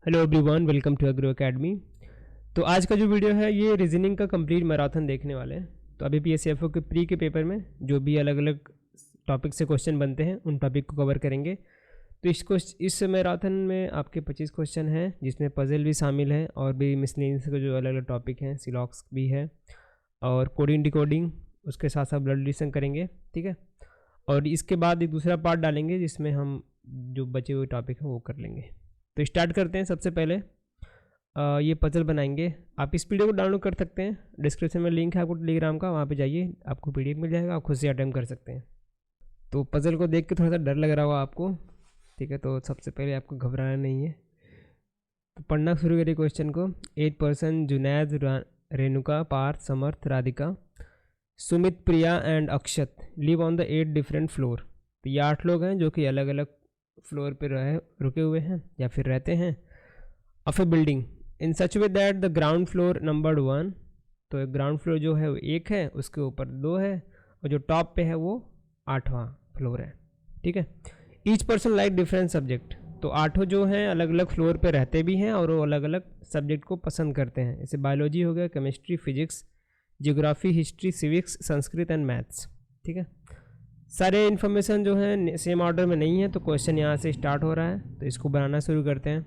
Hello everyone, welcome to Agro Academy. तो आज का जो वीडियो है ये रीजनिंग का कंप्लीट मैराथन देखने वाले हैं। तो अभी पीएससीएफओ के प्री के पेपर में जो भी अलग अलग टॉपिक से क्वेश्चन बनते हैं उन टॉपिक को कवर करेंगे। तो इस मैराथन में आपके 25 क्वेश्चन हैं, जिसमें पजल भी शामिल है और भी मिसलेनियस के जो अलग अलग टॉपिक हैं, सिलॉक्स भी है और कोडिंग डिकोडिंग, उसके साथ साथ ब्लड रिलेशन करेंगे। ठीक है, और इसके बाद एक दूसरा पार्ट डालेंगे जिसमें हम जो बचे हुए टॉपिक हैं वो कर लेंगे। तो स्टार्ट करते हैं। सबसे पहले ये पजल बनाएंगे। आप इस पीडीएफ को डाउनलोड कर सकते हैं, डिस्क्रिप्शन में लिंक है आपको टेलीग्राम का, वहाँ पे जाइए, आपको पीडीएफ मिल जाएगा, आप खुद से अटेम्प्ट कर सकते हैं। तो पजल को देख के थोड़ा सा डर लग रहा होगा आपको, ठीक है, तो सबसे पहले आपको घबराना नहीं है। तो पढ़ना शुरू करिए क्वेश्चन को। 8 person Junaid, Renuka, Parth, Samarth, Radhika, Sumit, Priya and Akshat live on the 8 different floor. तो ये 8 लोग हैं जो कि अलग अलग फ्लोर पे रुके हुए हैं या फिर रहते हैं of A building in such way that the ground floor numbered 1। तो ग्राउंड फ्लोर जो है वो 1 है, उसके ऊपर 2 है और जो टॉप पे है वो 8वां फ्लोर है। ठीक है, each person like different subject. तो 8 जो हैं अलग अलग फ्लोर पे रहते भी हैं और वो अलग अलग सब्जेक्ट को पसंद करते हैं। जैसे बायोलॉजी हो गया, chemistry, physics, geography, history, civics, Sanskrit and maths. ठीक है, सारे इन्फॉर्मेशन जो है सेम ऑर्डर में नहीं है, तो क्वेश्चन यहाँ से स्टार्ट हो रहा है। तो इसको बनाना शुरू करते हैं।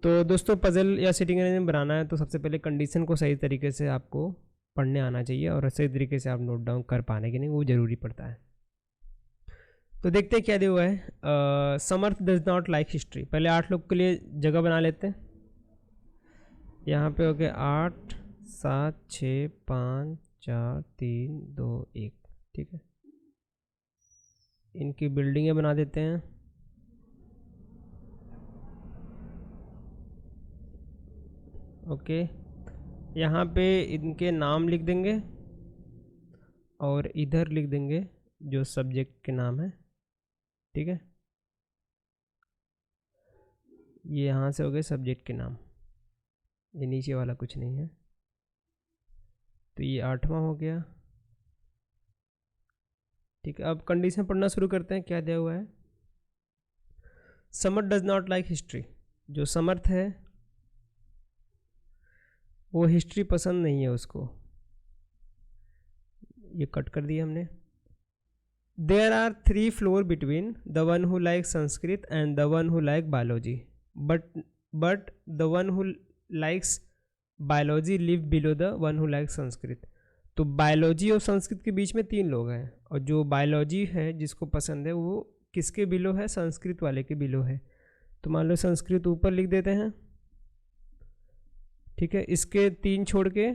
तो दोस्तों पजल या सिटिंग अरेंजमेंट बनाना है तो सबसे पहले कंडीशन को सही तरीके से आपको पढ़ने आना चाहिए और सही तरीके से आप नोट डाउन कर पाने के नहीं, वो ज़रूरी पड़ता है। तो देखते हैं क्या दिया हुआ है। समर्थ डज नॉट लाइक हिस्ट्री। पहले 8 लोग के लिए जगह बना लेते हैं। यहाँ पे हो गया 8, 7, 6, 5, 4, 3, 2, 1। ठीक है, इनकी बिल्डिंगें बना देते हैं। ओके, यहाँ पे इनके नाम लिख देंगे और इधर लिख देंगे जो सब्जेक्ट के नाम है। ठीक है, ये यहाँ से हो गए सब्जेक्ट के नाम, ये नीचे वाला कुछ नहीं है। तो ये 8वां हो गया। ठीक है, अब कंडीशन पढ़ना शुरू करते हैं। क्या दिया हुआ है? समर्थ डज नॉट लाइक हिस्ट्री। जो समर्थ है वो हिस्ट्री पसंद नहीं है उसको, ये कट कर दिया हमने। There are 3 floor between the one who like Sanskrit and the one who like biology, but the one who likes biology live below the one who like Sanskrit. तो बायोलॉजी और संस्कृत के बीच में 3 लोग हैं और जो बायोलॉजी है जिसको पसंद है वो किसके बिलो है? संस्कृत वाले के बिलो है। तो मान लो संस्कृत ऊपर लिख देते हैं। ठीक है, इसके 3 छोड़ के,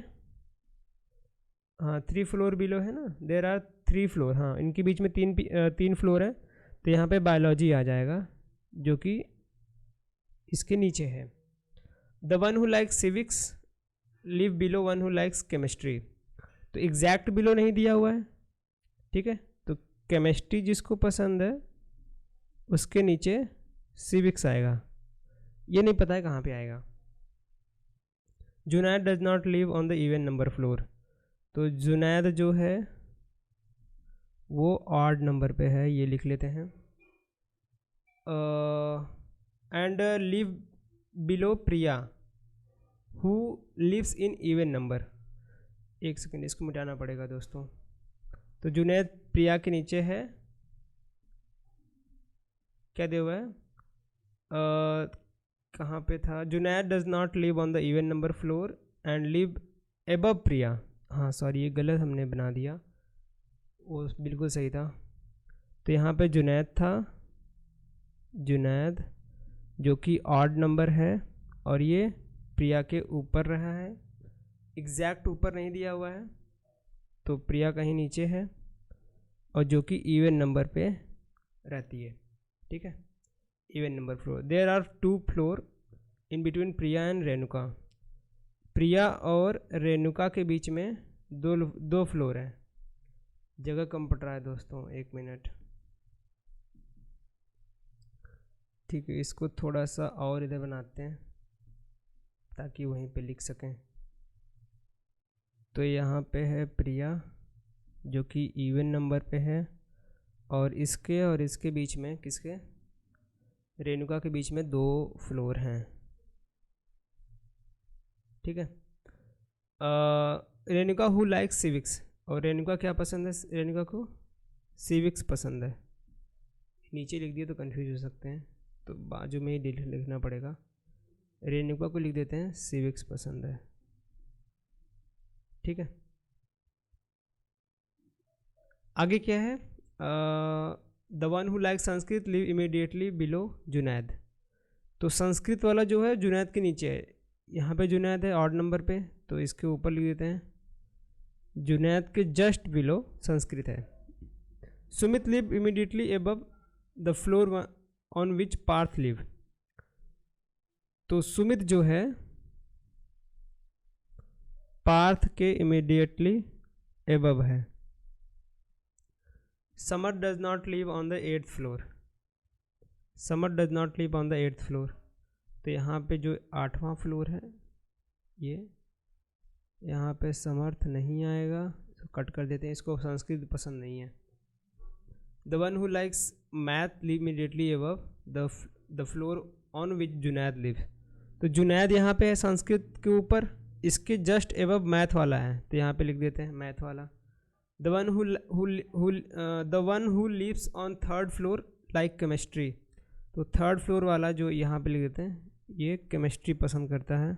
हाँ 3 फ्लोर बिलो है ना, देर आर 3 फ्लोर, हाँ इनके बीच में 3 फ्लोर है। तो यहाँ पे बायोलॉजी आ जाएगा जो कि इसके नीचे है। The one who likes civics live below one who likes chemistry. तो एग्जैक्ट बिलो नहीं दिया हुआ है। ठीक है, तो केमिस्ट्री जिसको पसंद है उसके नीचे सिविक्स आएगा, ये नहीं पता है कहाँ पे आएगा। Junaid does not live on the even number floor. तो जुनैद जो है वो ऑड नंबर पे है, ये लिख लेते हैं। And live below Priya who lives in even number. एक सेकेंड, इसको मिटाना पड़ेगा दोस्तों। तो जुनैद प्रिया के नीचे है, क्या दिया हुआ है? कहाँ पे था? Junaid does not live on the even number floor and live above Priya. हाँ सॉरी, ये गलत हमने बना दिया, वो बिल्कुल सही था। तो यहाँ पे जुनैद था, जुनैद जो कि ऑड नंबर है और ये प्रिया के ऊपर रहा है। एग्जैक्ट ऊपर नहीं दिया हुआ है तो प्रिया कहीं नीचे है और जो कि इवन नंबर पे रहती है। ठीक है, even number floor. There are 2 floor in between Priya and Renuka. Priya और रेणुका के बीच में दो फ्लोर है। जगह कम पड़ रहा है दोस्तों, 1 मिनट। ठीक है, इसको थोड़ा सा और इधर बनाते हैं ताकि वहीं पे लिख सकें। तो यहाँ पे है प्रिया जो कि इवन नंबर पे है और इसके बीच में किसके? रेणुका के बीच में 2 फ्लोर हैं। ठीक है। रेणुका हु लाइक्स सिविक्स, और रेणुका क्या पसंद है, रेणुका को सिविक्स पसंद है। नीचे लिख दिए तो कंफ्यूज हो सकते हैं, तो बाजू में ही लिखना पड़ेगा। रेणुका को लिख देते हैं सिविक्स पसंद है, ठीक है। आगे क्या है, the one who like Sanskrit live immediately below Junaid. तो संस्कृत वाला जो है जुनैद के नीचे है, यहाँ पे जुनैद है ऑड नंबर पे, तो इसके ऊपर लिख देते हैं जुनैद के जस्ट बिलो संस्कृत है। Sumit live immediately above the floor on which Parth live. तो सुमित जो है पार्थ के इमीडिएटली एबव है। Samar does not live on the 8th floor, Samar does not live on the 8th floor. तो यहाँ पे जो 8वां फ्लोर है ये, यहाँ पे समर्थ नहीं आएगा, तो कट कर देते हैं, इसको संस्कृत पसंद नहीं है। The one who likes math live immediately above the floor on which Junaid live. तो जुनैद यहाँ पे है संस्कृत के ऊपर, इसके जस्ट एबव मैथ वाला है, तो यहाँ पे लिख देते हैं मैथ वाला। The one who lives on 3rd floor like chemistry. तो 3rd फ्लोर वाला जो यहाँ पे लिख देते हैं, ये केमिस्ट्री पसंद करता है,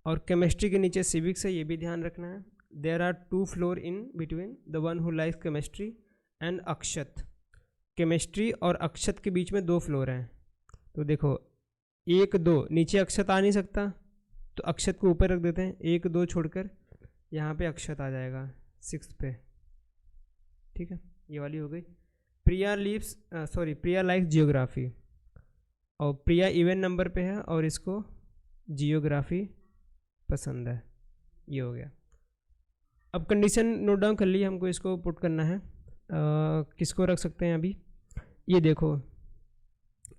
और केमिस्ट्री के नीचे सिविक्स है, ये भी ध्यान रखना है। There are 2 floor in between the one who likes chemistry and Akshat. Chemistry और अक्षत के बीच में 2 फ्लोर हैं। तो देखो 1 2 नीचे अक्षत आ नहीं सकता, तो अक्षत को ऊपर रख देते हैं, 1 2 छोड़कर यहाँ पे अक्षत आ जाएगा 6th पे, ठीक है। ये वाली हो गई। प्रिया लाइक्स जियोग्राफी, और प्रिया इवन नंबर पे है और इसको जियोग्राफी पसंद है, ये हो गया। अब कंडीशन नोट डाउन कर ली, हमको इसको पुट करना है। किसको रख सकते हैं अभी, ये देखो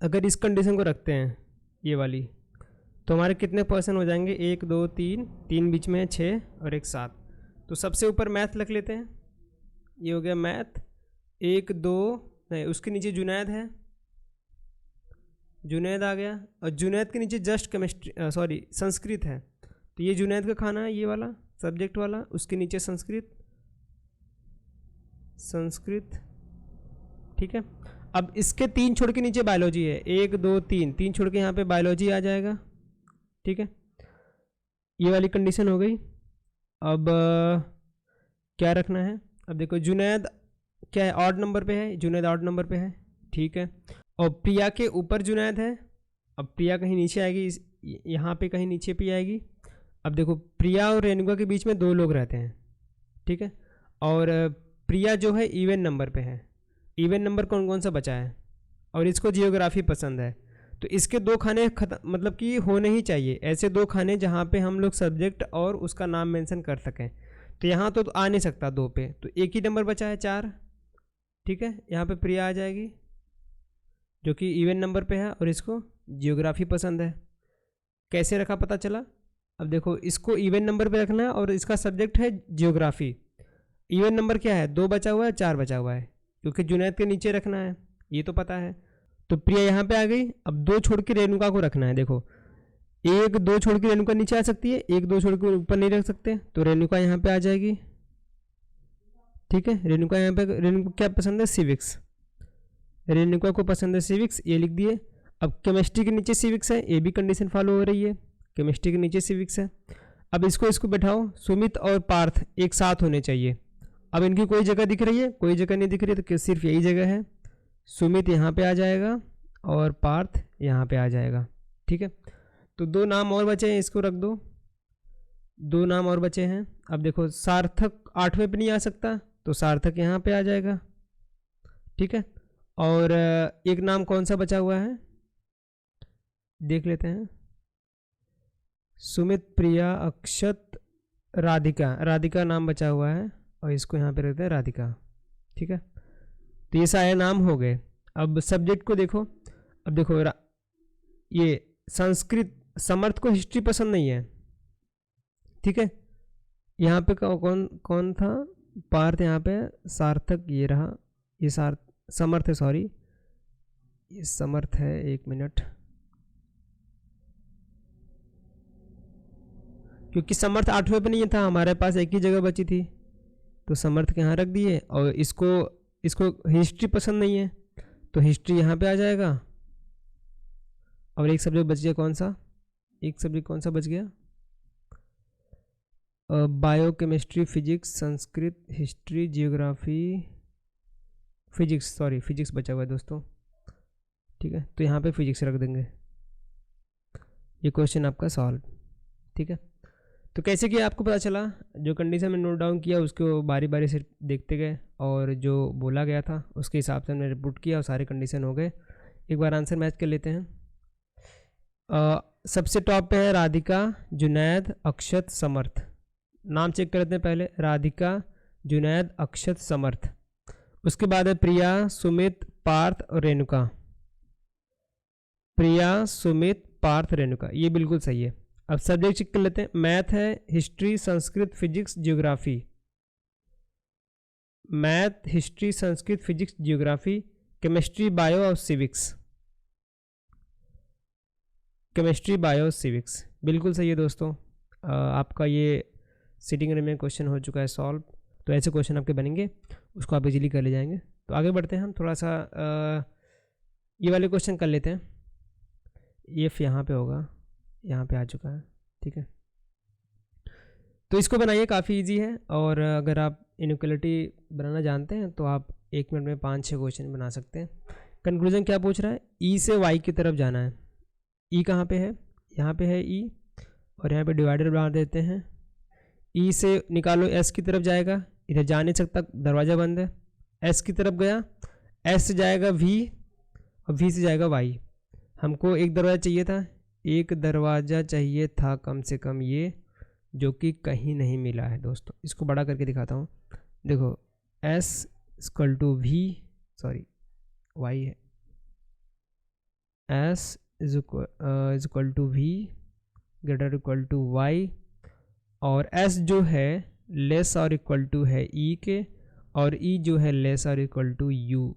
अगर इस कंडीशन को रखते हैं ये वाली, तो हमारे कितने पर्सन हो जाएंगे, 1 2 3 बीच में है 6 और 1 7। तो सबसे ऊपर मैथ रख लेते हैं, ये हो गया मैथ। 1 2 नहीं, उसके नीचे जुनैद है, जुनैद आ गया, और जुनैद के नीचे जस्ट केमिस्ट्री संस्कृत है, तो ये जुनैद का खाना है, ये वाला सब्जेक्ट वाला, उसके नीचे संस्कृत, ठीक है। अब इसके 3 छोड़ के नीचे बायोलॉजी है, 1 2 3 छोड़ के यहाँ पे बायोलॉजी आ जाएगा, ठीक है। ये वाली कंडीशन हो गई। अब क्या रखना है, अब देखो जुनैद क्या है, ऑड नंबर पे है, जुनैद ऑड नंबर पे है, ठीक है। और प्रिया के ऊपर जुनैद है, अब प्रिया कहीं नीचे आएगी, यहाँ पे कहीं नीचे पे आएगी। अब देखो प्रिया और रेणुका के बीच में 2 लोग रहते हैं, ठीक है। और प्रिया जो है इवन नंबर पे है, इवन नंबर कौन कौन सा बचा है, और इसको जियोग्राफी पसंद है, तो इसके 2 खाने मतलब कि होने ही चाहिए, ऐसे 2 खाने जहाँ पे हम लोग सब्जेक्ट और उसका नाम मेंशन कर सकें। तो यहाँ तो आ नहीं सकता 2 पे, तो एक ही नंबर बचा है 4, ठीक है। यहाँ पे प्रिया आ जाएगी जो कि इवन नंबर पे है और इसको जियोग्राफी पसंद है। कैसे रखा पता चला, अब देखो इसको इवन नंबर पे रखना है और इसका सब्जेक्ट है जियोग्राफी। इवन नंबर क्या है, 2 बचा हुआ है, 4 बचा हुआ है, क्योंकि जुनैद के नीचे रखना है, ये तो पता है। तो प्रिया यहाँ पे आ गई। अब 2 छोड़ के रेणुका को रखना है, देखो 1 2 छोड़ के रेणुका नीचे आ सकती है, 1 2 छोड़ के ऊपर नहीं रख सकते, तो रेणुका यहाँ पे आ जाएगी, ठीक है। रेणुका यहाँ पे, रेणुका क्या पसंद है, सिविक्स, रेणुका को पसंद है सिविक्स, ये लिख दिए। अब केमिस्ट्री के नीचे सिविक्स है, ये भी कंडीशन फॉलो हो रही है, केमिस्ट्री के नीचे सिविक्स है। अब इसको बैठाओ, सुमित और पार्थ एक साथ होने चाहिए। अब इनकी कोई जगह दिख रही है, कोई जगह नहीं दिख रही है, तो सिर्फ यही जगह है। सुमित यहाँ पे आ जाएगा और पार्थ यहाँ पे आ जाएगा, ठीक है। तो 2 नाम और बचे हैं, इसको रख दो, 2 नाम और बचे हैं। अब देखो सार्थक 8वें पे नहीं आ सकता, तो सार्थक यहाँ पे आ जाएगा, ठीक है। और एक नाम कौन सा बचा हुआ है देख लेते हैं, सुमित, प्रिया, अक्षत, राधिका, राधिका नाम बचा हुआ है और इसको यहाँ पे रखते हैं राधिका, ठीक है। तो ये सारे नाम हो गए। अब सब्जेक्ट को देखो, अब देखो ये संस्कृत, समर्थ को हिस्ट्री पसंद नहीं है, ठीक है। यहाँ पे कौन कौन था, पार्थ, यहाँ पे सार्थक, ये रहा, ये समर्थ है, सॉरी ये समर्थ है, 1 मिनट, क्योंकि समर्थ 8वें पे नहीं था, हमारे पास एक ही जगह बची थी, तो समर्थ के यहाँ रख दिए। और इसको हिस्ट्री पसंद नहीं है तो हिस्ट्री यहाँ पे आ जाएगा। और एक सब्जेक्ट बच गया, कौन सा, एक सब्जेक्ट कौन सा बच गया, biochemistry, physics, Sanskrit, history, geography, physics, sorry physics बचा हुआ है दोस्तों, ठीक है। तो यहाँ पे फिजिक्स रख देंगे, ये क्वेश्चन आपका सॉल्व, ठीक है। तो कैसे किया आपको पता चला, जो कंडीशन में नोट डाउन किया उसको बारी बारी से देखते गए और जो बोला गया था उसके हिसाब से हमने रिपोर्ट किया और सारे कंडीशन हो गए। एक बार आंसर मैच कर लेते हैं। सबसे टॉप पे है राधिका, जुनैद, अक्षत, समर्थ। नाम चेक करते हैं पहले, राधिका, जुनैद, अक्षत, समर्थ। उसके बाद है प्रिया, सुमित, पार्थ और रेणुका। प्रिया, सुमित, पार्थ, रेणुका, ये बिल्कुल सही है। अब सब्जेक्ट चेक कर लेते हैं। मैथ है, history, Sanskrit, physics, geography. Math, history, Sanskrit, physics, geography. Chemistry, bio और सिविक्स। केमिस्ट्री, बायो, सिविक्स, बिल्कुल सही है दोस्तों। आपका ये सिटिंग रे में क्वेश्चन हो चुका है सॉल्व। तो ऐसे क्वेश्चन आपके बनेंगे, उसको आप इजीली कर ले जाएंगे। तो आगे बढ़ते हैं हम, थोड़ा सा ये वाले क्वेश्चन कर लेते हैं। एफ यहाँ पे होगा, यहाँ पे आ चुका है, ठीक है। तो इसको बनाइए, काफ़ी इजी है। और अगर आप इनइक्वालिटी बनाना जानते हैं तो आप 1 मिनट में 5-6 क्वेश्चन बना सकते हैं। कंक्लूजन क्या पूछ रहा है, ई से वाई की तरफ जाना है। ई कहाँ पे है, यहाँ पे है ई, और यहाँ पे डिवाइडर बना देते हैं। ई से निकालो, एस की तरफ जाएगा, इधर जा नहीं सकता, दरवाज़ा बंद है। एस की तरफ गया, एस से जाएगा वी, और वी से जाएगा वाई। हमको एक दरवाज़ा चाहिए था, एक दरवाज़ा चाहिए था कम से कम ये, जो कि कहीं नहीं मिला है दोस्तों। इसको बड़ा करके दिखाता हूँ, देखो S equal to V, sorry Y है, S is equal to V greater equal to Y, और एस जो है लेस और इक्वल टू है ई के, और ई जो है लेस और इक्वल टू यू,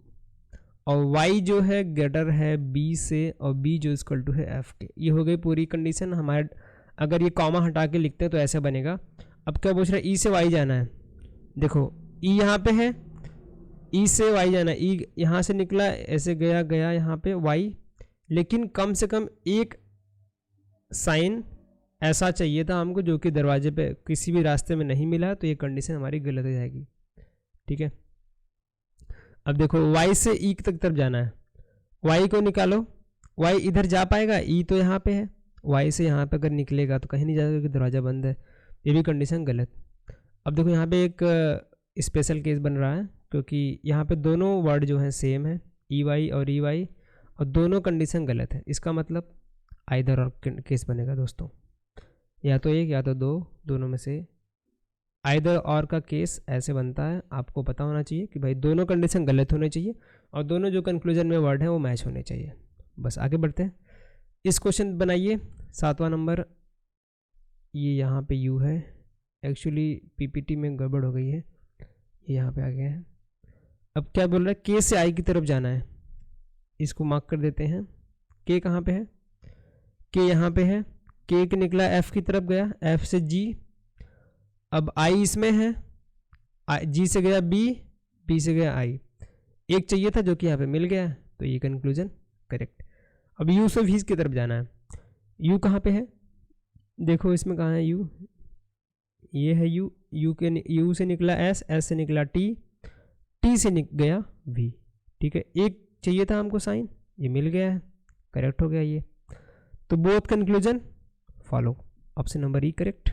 और y जो है ग्रेटर है b से, और b जो इक्वल टू है f के। ये हो गई पूरी कंडीशन हमारे। अगर ये कॉमा हटा के लिखते हैं तो ऐसे बनेगा। अब क्या पूछ रहा है, e से y जाना है। देखो e यहाँ पे है, e से y जाना है, e यहाँ से निकला, ऐसे गया गया यहाँ पे y, लेकिन कम से कम एक साइन ऐसा चाहिए था हमको जो कि दरवाजे पे किसी भी रास्ते में नहीं मिला, तो ये कंडीशन हमारी गलत हो जाएगी, ठीक है। अब देखो y से e तक तरफ जाना है, y को निकालो, y इधर जा पाएगा, e तो यहाँ पे है, y से यहाँ पे अगर निकलेगा तो कहीं नहीं जाएगा क्योंकि दरवाज़ा बंद है, ये भी कंडीशन गलत। अब देखो यहाँ पे एक स्पेशल केस बन रहा है, क्योंकि यहाँ पे दोनों वर्ड जो हैं सेम है, ई वाई और ई वाई, और दोनों कंडीशन गलत है। इसका मतलब आइदर और केस बनेगा दोस्तों, या तो एक या तो दो, दोनों में से आइदर और का केस ऐसे बनता है। आपको पता होना चाहिए कि भाई दोनों कंडीशन गलत होने चाहिए और दोनों जो कंक्लूजन में वर्ड है वो मैच होने चाहिए। बस आगे बढ़ते हैं। इस क्वेश्चन बनाइए 7वां नंबर, ये यहाँ पे यू है, एक्चुअली पीपीटी में गड़बड़ हो गई है, ये यहाँ पे आ गया है। अब क्या बोल रहा है, के से आई की तरफ जाना है, इसको मार्क कर देते हैं। के कहाँ पे है, के यहाँ पे है, के निकला एफ की तरफ गया, एफ से जी, अब आई इसमें है, जी से गया बी, बी से गया आई, एक चाहिए था जो कि यहाँ पे मिल गया है, तो ये कंक्लूजन करेक्ट। अब यू से वी की तरफ जाना है, यू कहाँ पे है, देखो इसमें कहाँ है यू, ये है यू, यू से निकला एस, एस से निकला टी, टी से गया वी, ठीक है। एक चाहिए था हमको साइन, ये मिल गया है, करेक्ट हो गया ये। तो both conclusion follow, option number ई करेक्ट।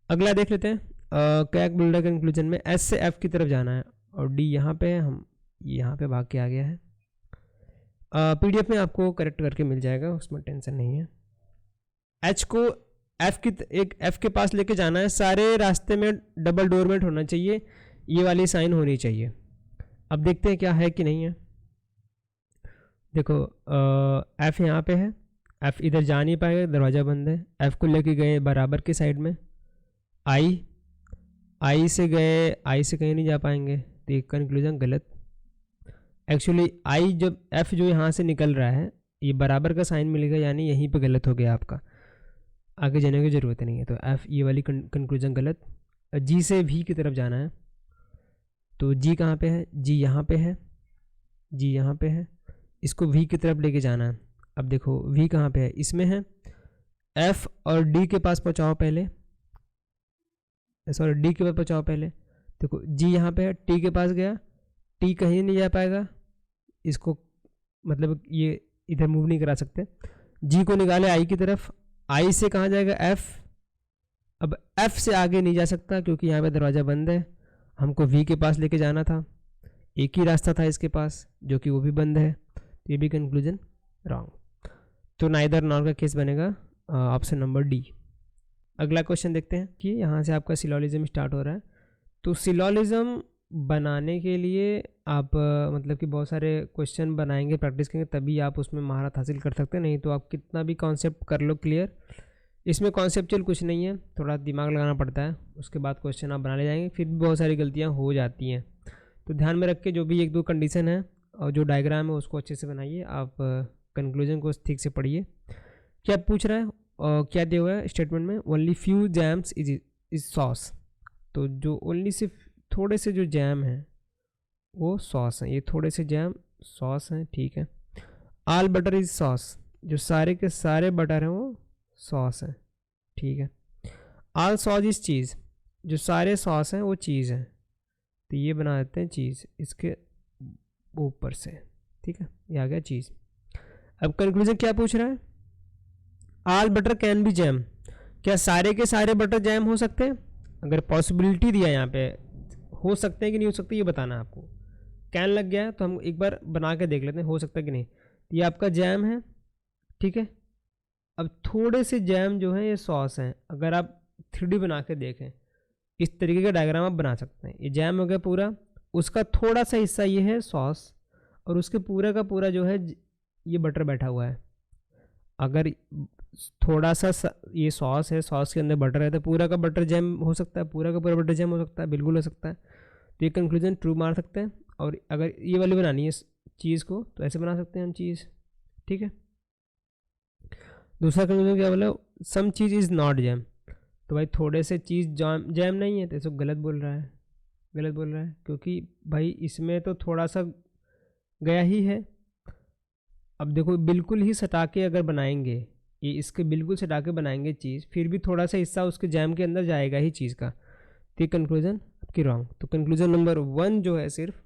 अगला देख लेते हैं, क्या बोल रहा है कंक्लूजन में, एस से एफ की तरफ जाना है और डी यहाँ पे है, हम यहाँ पे भाग के आ गया है। पीडीएफ में आपको करेक्ट करके मिल जाएगा, उसमें टेंशन नहीं है। एच को एफ के पास लेके जाना है, सारे रास्ते में डबल डोरमेट होना चाहिए, ये वाली साइन होनी चाहिए। अब देखते हैं क्या है कि नहीं है। देखो एफ यहाँ पे है, एफ इधर जा नहीं पाएगा, दरवाज़ा बंद है। एफ को लेके गए बराबर के साइड में, आई से गए, आई से कहीं नहीं जा पाएंगे, तो एक कंक्लूजन गलत। एक्चुअली आई जब एफ जो यहाँ से निकल रहा है, ये बराबर का साइन मिलेगा, यानी यहीं पे गलत हो गया आपका। आगे जाने की ज़रूरत नहीं है। तो एफ ये वाली कंक्लूजन गलत। जी से वी की तरफ जाना है, तो जी कहाँ पे है, जी यहाँ पे है, जी यहाँ पे है, इसको वी की तरफ लेके जाना है। अब देखो वी कहाँ पे है, इसमें है, एफ और डी के पास पहुँचाओ पहले, सॉरी डी के पास पहुँचाओ पहले। देखो जी यहाँ पे है, टी के पास गया, टी कहीं नहीं जा पाएगा, इसको मतलब ये इधर मूव नहीं करा सकते। जी को निकाले आई की तरफ, आई से कहाँ जाएगा, एफ। अब एफ से आगे नहीं जा सकता क्योंकि यहाँ पे दरवाज़ा बंद है, हमको वी के पास लेके जाना था, एक ही रास्ता था इसके पास जो कि वो भी बंद है, तो ये भी कंक्लूजन रॉन्ग। तो नाइदर नॉर का केस बनेगा ऑप्शन नंबर डी। अगला क्वेश्चन देखते हैं कि यहाँ से आपका सिलोलिज्म स्टार्ट हो रहा है। तो सिलोलिज्म बनाने के लिए आप मतलब कि बहुत सारे क्वेश्चन बनाएंगे, प्रैक्टिस करेंगे, तभी आप उसमें महारत हासिल कर सकते हैं, नहीं तो आप कितना भी कॉन्सेप्ट कर लो क्लियर, इसमें कॉन्सेप्चुअल कुछ नहीं है, थोड़ा दिमाग लगाना पड़ता है, उसके बाद क्वेश्चन आप बना ले जाएंगे, फिर भी बहुत सारी गलतियाँ हो जाती हैं। तो ध्यान में रख के जो भी एक दो कंडीशन है और जो डायग्राम है उसको अच्छे से बनाइए, आप कंक्लूजन को ठीक से पढ़िए। क्या पूछ रहा है और क्या दिया हुआ है स्टेटमेंट में, only few jams is sauce. तो जो ओनली सिर्फ थोड़े से जो जैम हैं वो सॉस हैं, ये थोड़े से जैम सॉस हैं, ठीक है। ऑल बटर इज सॉस, जो सारे के सारे बटर हैं वो सॉस हैं, ठीक है। ऑल सॉस इज चीज़, जो सारे सॉस हैं वो चीज़ हैं, तो ये बना देते हैं चीज़ इसके ऊपर से, ठीक है, ये आ गया चीज़। अब कंक्लूजन क्या पूछ रहा है, all butter can be jam, क्या सारे के सारे बटर जैम हो सकते हैं। अगर पॉसिबिलिटी दिया यहाँ पे, हो सकते हैं कि नहीं हो सकते ये बताना है आपको। कैन लग गया है तो हम एक बार बना के देख लेते हैं हो सकता है कि नहीं। तो ये आपका जैम है, ठीक है। अब थोड़े से जैम जो है ये सॉस हैं, अगर आप 3D बना के देखें इस तरीके का डायग्राम आप बना सकते हैं। ये जैम हो गया पूरा, उसका थोड़ा सा हिस्सा ये है सॉस, और उसके पूरा का पूरा जो है ये बटर बैठा हुआ है। अगर थोड़ा सा ये सॉस है, सॉस के अंदर बटर है, तो पूरा का बटर जैम हो सकता है, पूरा का पूरा बटर जैम हो सकता है, बिल्कुल हो सकता है। तो ये कंक्लूजन ट्रू मार सकते हैं। और अगर ये वाली बनानी है चीज़ को तो ऐसे बना सकते हैं हम चीज़, ठीक है। दूसरा कंक्लूजन क्या बोला, सम चीज़ इज़ नॉट जैम, तो भाई थोड़े से चीज़ जैम नहीं है, तो इसको गलत बोल रहा है, गलत बोल रहा है, क्योंकि भाई इसमें तो थोड़ा सा गया ही है। अब देखो बिल्कुल ही सटा के अगर बनाएंगे, ये इसके बिल्कुल सटा के बनाएंगे चीज़, फिर भी थोड़ा सा हिस्सा उसके जैम के अंदर जाएगा ही चीज़ का, तो ये कंक्लूजन आपकी रॉन्ग। तो कंक्लूजन नंबर 1 जो है सिर्फ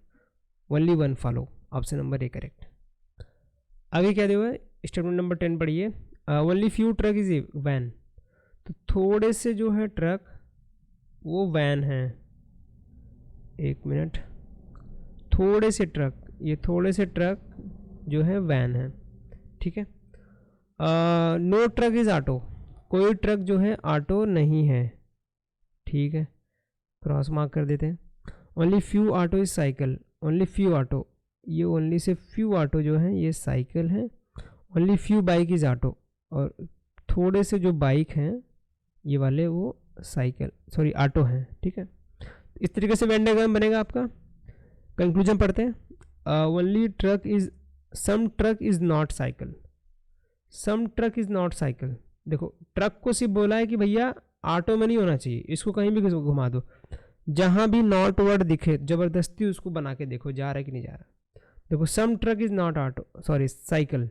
only 1 follow, option number A correct. आगे क्या दिया हुआ है, स्टेटमेंट नंबर 10 पढ़िए, only few truck is when, तो थोड़े से जो है ट्रक वो वैन है। एक मिनट, थोड़े से ट्रक, ये थोड़े से ट्रक जो है वैन है, ठीक है। नो ट्रक इज ऑटो, कोई ट्रक जो है ऑटो नहीं है, ठीक है, क्रॉस मार्क कर देते हैं। Only few auto is cycle, only few auto, ये ओनली से फ्यू ऑटो जो है ये साइकिल है। Only few bike is auto, और थोड़े से जो बाइक हैं ये वाले वो साइकिल सॉरी ऑटो हैं, ठीक है। इस तरीके से वेन डायग्राम बनेगा आपका। कंक्लूजन पढ़ते हैं, only truck is, some truck is not cycle, some truck is not cycle. देखो ट्रक को सिर्फ बोला है कि भैया ऑटो में नहीं होना चाहिए, इसको कहीं भी घुमा दो, जहां भी नॉट वर्ड दिखे जबरदस्ती उसको बना के देखो जा रहा है कि नहीं जा रहा। देखो some truck is not auto sorry cycle,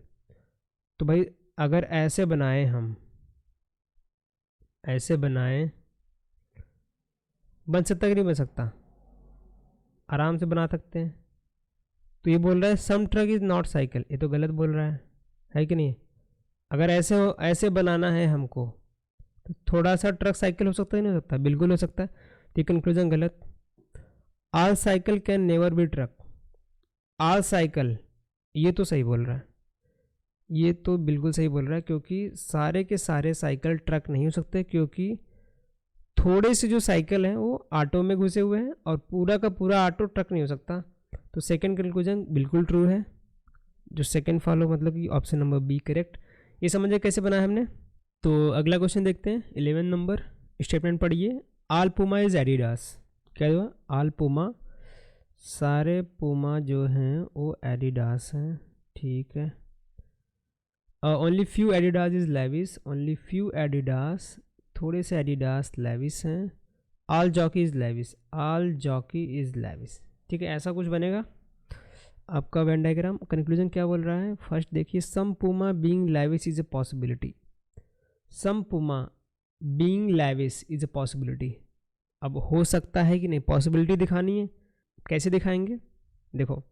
तो भाई अगर ऐसे बनाए, हम ऐसे बनाए, बन सकता कि नहीं बन सकता, आराम से बना सकते हैं। तो ये बोल रहा है सम ट्रक इज नॉट साइकिल, ये तो गलत बोल रहा है कि नहीं। अगर ऐसे ऐसे बनाना है हमको तो थोड़ा सा ट्रक साइकिल हो सकता है, नहीं हो सकता, बिल्कुल हो सकता है। तो ये कंक्लूजन गलत। All cycle can never be truck, all cycle ये तो सही बोल रहा है, ये तो बिल्कुल सही बोल रहा है, क्योंकि सारे के सारे साइकिल ट्रक नहीं हो सकते, क्योंकि थोड़े से जो साइकिल हैं वो ऑटो में घुसे हुए हैं और पूरा का पूरा ऑटो ट्रक नहीं हो सकता। तो सेकंड कंक्लूजन बिल्कुल ट्रू है, जो सेकंड फॉलो मतलब कि ऑप्शन नंबर बी करेक्ट। ये समझे कैसे बनाया हमने। तो अगला क्वेश्चन देखते हैं, 11 नंबर स्टेटमेंट पढ़िए, ऑल पुमा इज एडिडास, क्या हुआ, ऑल पुमा, सारे पुमा जो हैं वो एडिडास हैं, ठीक है। Only few Adidas is Levi's, only few Adidas, थोड़े से एडिडास लेविस हैं। All Jockey is Levi's, all Jockey is Levi's. ठीक है, ऐसा कुछ बनेगा आपका वेन डायग्राम। कंक्लूजन क्या बोल रहा है, फर्स्ट देखिए, some Puma being Levi's is a possibility, some Puma being Levi's is a possibility. अब हो सकता है कि नहीं, पॉसिबिलिटी दिखानी है, कैसे दिखाएंगे, देखो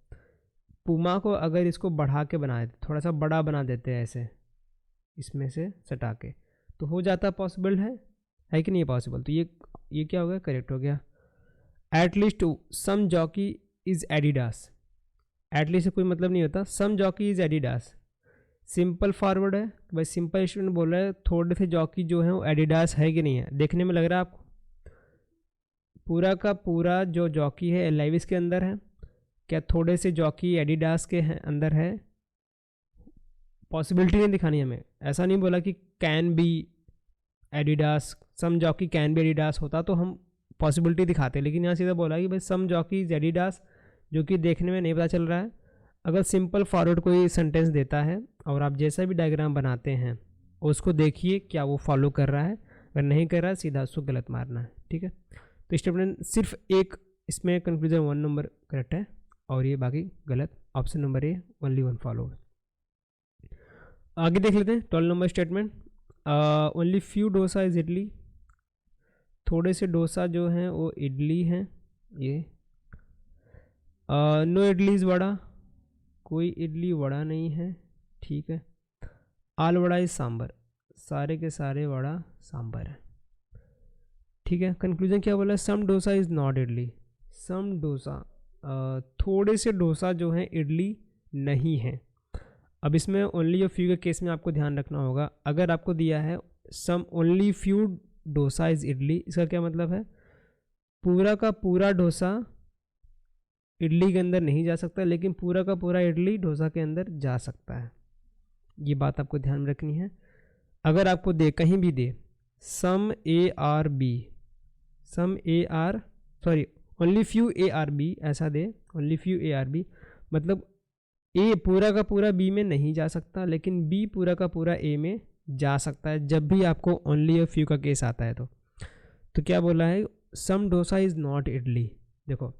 पुमा को अगर इसको बढ़ा के बना देते, थोड़ा सा बड़ा बना देते हैं ऐसे, इसमें से सटा के, तो हो जाता पॉसिबल है कि नहीं पॉसिबल, तो ये क्या हो गया, करेक्ट हो गया। At least some Jockey is Adidas, at least से कोई मतलब नहीं होता, some Jockey is Adidas, simple forward है भाई, सिंपल स्टूडेंट बोल रहा है थोड़े से जॉकी जो है वो एडिडास है कि नहीं है, देखने में लग रहा है आपको, पूरा का पूरा जो जॉकी है लेविस के अंदर है, क्या थोड़े से जॉकी एडिडास के अंदर है, पॉसिबिलिटी नहीं दिखानी हमें, ऐसा नहीं बोला कि can be Adidas, some Jockey can be Adidas, होता तो हम पॉसिबिलिटी दिखाते, लेकिन यहाँ सीधा बोला कि भाई सम जॉकी इज एडिडास, जो कि देखने में नहीं पता चल रहा है। अगर सिंपल फॉरवर्ड कोई सेंटेंस देता है और आप जैसा भी डायग्राम बनाते हैं उसको देखिए क्या वो फॉलो कर रहा है, अगर नहीं कर रहा है सीधा उसको गलत मारना है। ठीक है, तो स्टेटमेंट सिर्फ एक इसमें कंक्लूजन 1 नंबर करेक्ट है और ये बाकी गलत, option number A only 1 follow. आगे देख लेते हैं 12 number statement, only few dosa is idli, थोड़े से डोसा जो हैं वो इडली हैं, ये नो इडली इज वड़ा, कोई इडली वड़ा नहीं है। ठीक है, आल वड़ा इज सांबर, सारे के सारे वड़ा सांबर है। ठीक है, कंक्लूजन क्या बोला है, some dosa is not idli, सम डोसा थोड़े से डोसा जो है इडली नहीं है। अब इसमें ओनली और फ्यू के केस में आपको ध्यान रखना होगा, अगर आपको दिया है some only few dosa is idli, इसका क्या मतलब है, पूरा का पूरा डोसा इडली के अंदर नहीं जा सकता, लेकिन पूरा का पूरा इडली डोसा के अंदर जा सकता है, ये बात आपको ध्यान में रखनी है। अगर आपको दे कहीं भी दे some A are B, some A are sorry only few A are B ऐसा दे, only few A are B मतलब ए पूरा का पूरा बी में नहीं जा सकता, लेकिन बी पूरा का पूरा ए में जा सकता है, जब भी आपको ओनली और फ्यू का केस आता है तो क्या बोला है, some dosa is not idli. देखो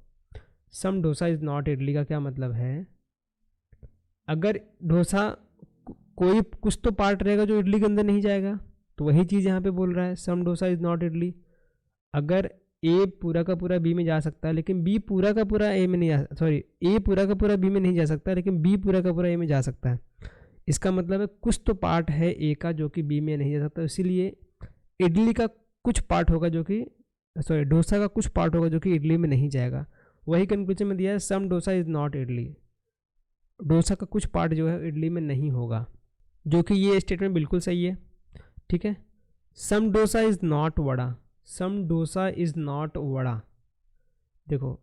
सम डोसा इज़ नॉट इडली का क्या मतलब है, अगर डोसा कोई कुछ तो पार्ट रहेगा जो इडली के अंदर नहीं जाएगा, तो वही चीज़ यहाँ पे बोल रहा है, some dosa is not idli. अगर ए पूरा का पूरा बी में जा सकता है लेकिन बी पूरा का पूरा ए में नहीं जा, सॉरी ए पूरा का पूरा बी में नहीं जा सकता लेकिन बी पूरा का पूरा ए में जा सकता है, इसका मतलब है कुछ तो पार्ट है ए का जो कि बी में नहीं जा सकता, इसीलिए इडली का कुछ पार्ट होगा जो कि सॉरी डोसा का कुछ पार्ट होगा जो कि इडली में नहीं जाएगा। वही कंक्लूजन में दिया है, some dosa is not idli, dosa का कुछ पार्ट जो है इडली में नहीं होगा, जो कि ये स्टेटमेंट बिल्कुल सही है। ठीक है, some dosa is not vada, some dosa is not vada, देखो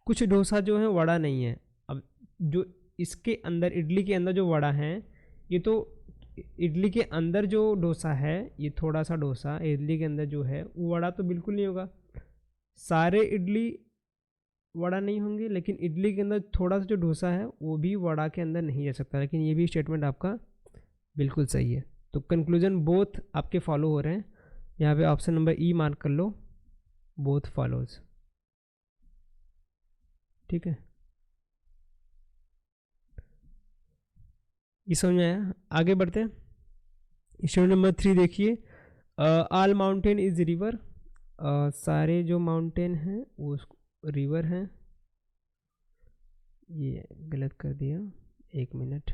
कुछ डोसा जो है वड़ा नहीं है। अब जो इसके अंदर इडली के अंदर जो वड़ा है, ये तो इडली के अंदर जो डोसा है, ये थोड़ा सा डोसा इडली के अंदर जो है वो वड़ा तो बिल्कुल नहीं होगा, सारे इडली वड़ा नहीं होंगे, लेकिन इडली के अंदर थोड़ा सा जो डोसा है वो भी वड़ा के अंदर नहीं जा सकता, लेकिन ये भी स्टेटमेंट आपका बिल्कुल सही है। तो कंक्लूजन बोथ आपके फॉलो हो रहे हैं, यहाँ पे ऑप्शन नंबर ई मार्क कर लो, बोथ फॉलोज। ठीक है, ये समझ में आया, आगे बढ़ते हैं। स्टेटमेंट नंबर 3 देखिए, ऑल माउंटेन इज रिवर, सारे जो माउंटेन हैं वो रिवर हैं, ये गलत कर दिया, 1 मिनट,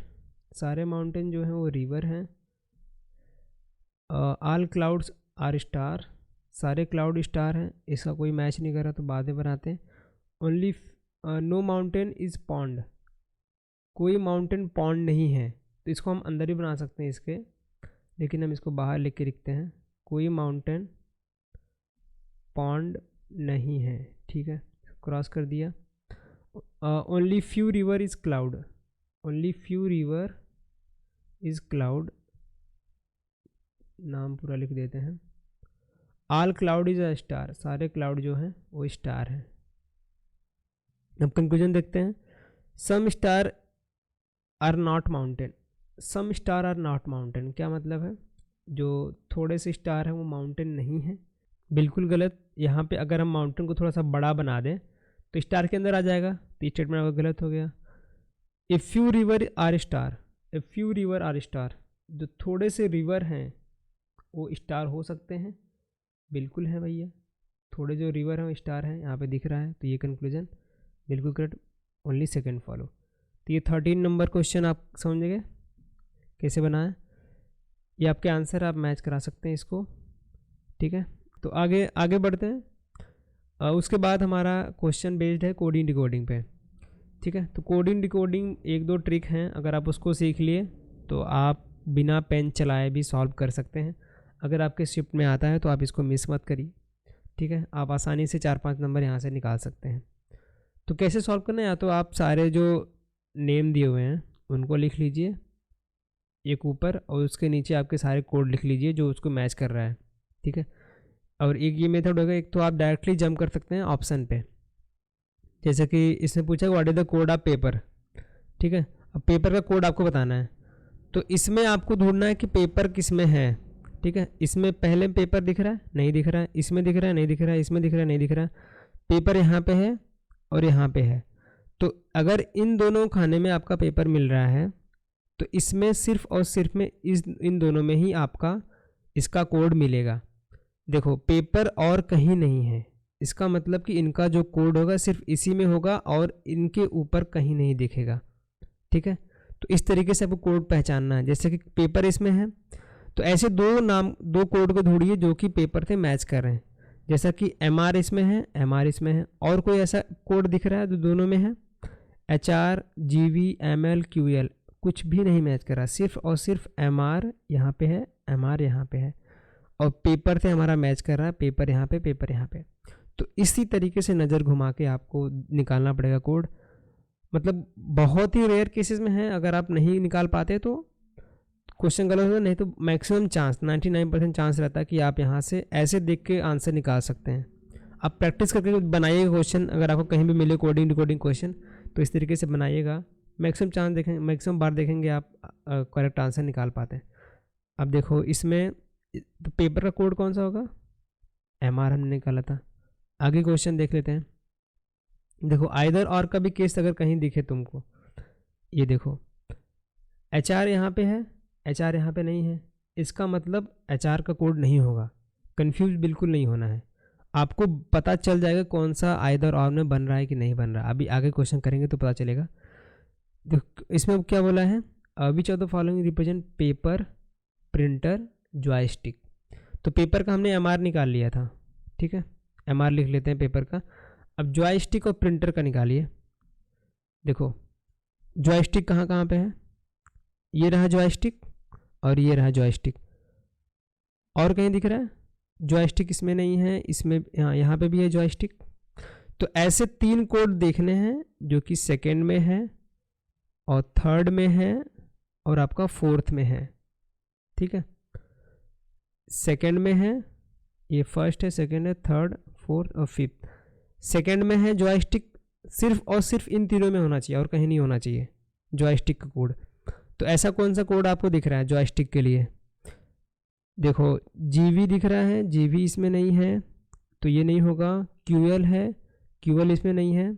सारे माउंटेन जो हैं वो रिवर हैं। ऑल क्लाउड्स आर स्टार, सारे क्लाउड स्टार हैं, इसका कोई मैच नहीं कर रहा तो बाद में बनाते हैं। Only no mountain is pond, कोई माउंटेन पॉन्ड नहीं है, तो इसको हम अंदर ही बना सकते हैं इसके, लेकिन हम इसको बाहर लिख के लिखते हैं, कोई माउंटेन पॉन्ड नहीं है। ठीक है, क्रॉस कर दिया। Only few river is cloud, only few river is cloud, नाम पूरा लिख देते हैं। All cloud is a star, सारे क्लाउड जो हैं वो स्टार हैं। अब कंक्लूजन देखते हैं, some star are not mountain, some star are not mountain, क्या मतलब है? जो थोड़े से स्टार हैं वो माउंटेन नहीं है, बिल्कुल गलत। यहाँ पे अगर हम माउंटेन को थोड़ा सा बड़ा बना दें तो स्टार के अंदर आ जाएगा, तो स्टेटमेंट आपका गलत हो गया। A few river are star, a few river are star, जो थोड़े से रिवर हैं वो स्टार हो सकते हैं, बिल्कुल है भैया, थोड़े जो रिवर हैं वो स्टार हैं, यहाँ पे दिख रहा है, तो ये कंक्लूजन बिल्कुल करेक्ट, ओनली सेकेंड फॉलो। तो ये 13 नंबर क्वेश्चन आप समझ गए कैसे बनाएं, ये आपके आंसर आप मैच करा सकते हैं इसको, ठीक है। तो आगे बढ़ते हैं। उसके बाद हमारा क्वेश्चन बेस्ड है कोडिंग डिकोडिंग पे, ठीक है। तो कोडिंग डिकोडिंग 1-2 ट्रिक हैं, अगर आप उसको सीख लिए तो आप बिना पेन चलाए भी सॉल्व कर सकते हैं। अगर आपके शिफ्ट में आता है तो आप इसको मिस मत करिए, ठीक है। आप आसानी से 4-5 नंबर यहाँ से निकाल सकते हैं। तो कैसे सॉल्व करना है, या तो आप सारे जो नेम दिए हुए हैं उनको लिख लीजिए एक ऊपर, और उसके नीचे आपके सारे कोड लिख लीजिए जो उसको मैच कर रहा है, ठीक है। और एक ये मेथड होगा, एक तो आप डायरेक्टली जंप कर सकते हैं ऑप्शन पे, जैसे कि इसने पूछा what is the code of paper, ठीक है। अब पेपर का कोड आपको बताना है, तो इसमें आपको ढूंढना है कि पेपर किस में है, ठीक है। इसमें पहले पेपर दिख रहा है, नहीं दिख रहा है, इसमें दिख रहा है, नहीं दिख रहा है, इसमें दिख रहा है, नहीं दिख रहा है, पेपर यहाँ पे है और यहाँ पे है। तो अगर इन दोनों खाने में आपका पेपर मिल रहा है तो इसमें सिर्फ और सिर्फ में इन दोनों में ही आपका इसका कोड मिलेगा। देखो पेपर और कहीं नहीं है, इसका मतलब कि इनका जो कोड होगा सिर्फ इसी में होगा और इनके ऊपर कहीं नहीं दिखेगा, ठीक है। तो इस तरीके से आपको कोड पहचानना है, जैसे कि पेपर इसमें है तो ऐसे दो कोड को ढूंढिए जो कि पेपर से मैच कर रहे हैं, जैसा कि MR इसमें है, MR इसमें है, और कोई ऐसा कोड दिख रहा है जो दोनों में है, HR GV ML QL, कुछ भी नहीं मैच कर रहा, सिर्फ और सिर्फ MR यहाँ पे है, MR यहाँ पे है, और पेपर से हमारा मैच कर रहा है, पेपर यहाँ पे, पेपर यहाँ पे। तो इसी तरीके से नज़र घुमा के आपको निकालना पड़ेगा कोड। मतलब बहुत ही रेयर केसेस में है, अगर आप नहीं निकाल पाते तो क्वेश्चन गलत होगा, नहीं तो मैक्सिमम चांस 99% चांस रहता है कि आप यहाँ से ऐसे देख के आंसर निकाल सकते हैं। आप प्रैक्टिस करके बनाइएगा क्वेश्चन, अगर आपको कहीं भी मिले कोडिंग डिकोडिंग क्वेश्चन तो इस तरीके से बनाइएगा, मैक्सिमम चांस देखेंगे, मैक्सिमम बार देखेंगे आप करेक्ट आंसर निकाल पाते हैं। अब देखो इसमें तो पेपर का कोड कौन सा होगा, MR हमने निकाला था। आगे क्वेश्चन देख लेते हैं। देखो आइदर और का भी केस अगर कहीं दिखे तुमको, ये देखो HR यहाँ पे है, HR यहाँ पे नहीं है, इसका मतलब HR का कोड नहीं होगा। कंफ्यूज बिल्कुल नहीं होना है, आपको पता चल जाएगा कौन सा आइदर और में बन रहा है कि नहीं बन रहा। अभी आगे क्वेश्चन करेंगे तो पता चलेगा। देखो इसमें क्या बोला है, which of the following represent paper printer joystick. तो पेपर का हमने MR निकाल लिया था, ठीक है, MR लिख लेते हैं पेपर का। अब जॉयस्टिक और प्रिंटर का निकालिए। देखो जॉयस्टिक कहाँ कहाँ पे है, ये रहा जॉयस्टिक और ये रहा जॉयस्टिक, और कहीं दिख रहा है जॉयस्टिक, इसमें नहीं है, इसमें यहाँ पे भी है जॉयस्टिक। तो ऐसे 3 कोड देखने हैं जो कि सेकेंड में है और थर्ड में है और आपका फोर्थ में है, ठीक है। सेकेंड में है, ये फर्स्ट है, सेकेंड है, थर्ड, फोर्थ और फिफ्थ। सेकेंड में है जॉयस्टिक, सिर्फ और सिर्फ इन तीनों में होना चाहिए और कहीं नहीं होना चाहिए जॉयस्टिक का कोड। तो ऐसा कौन सा कोड आपको दिख रहा है जॉयस्टिक के लिए, देखो GV दिख रहा है, GV इसमें नहीं है तो ये नहीं होगा। QL है, QL इसमें नहीं है।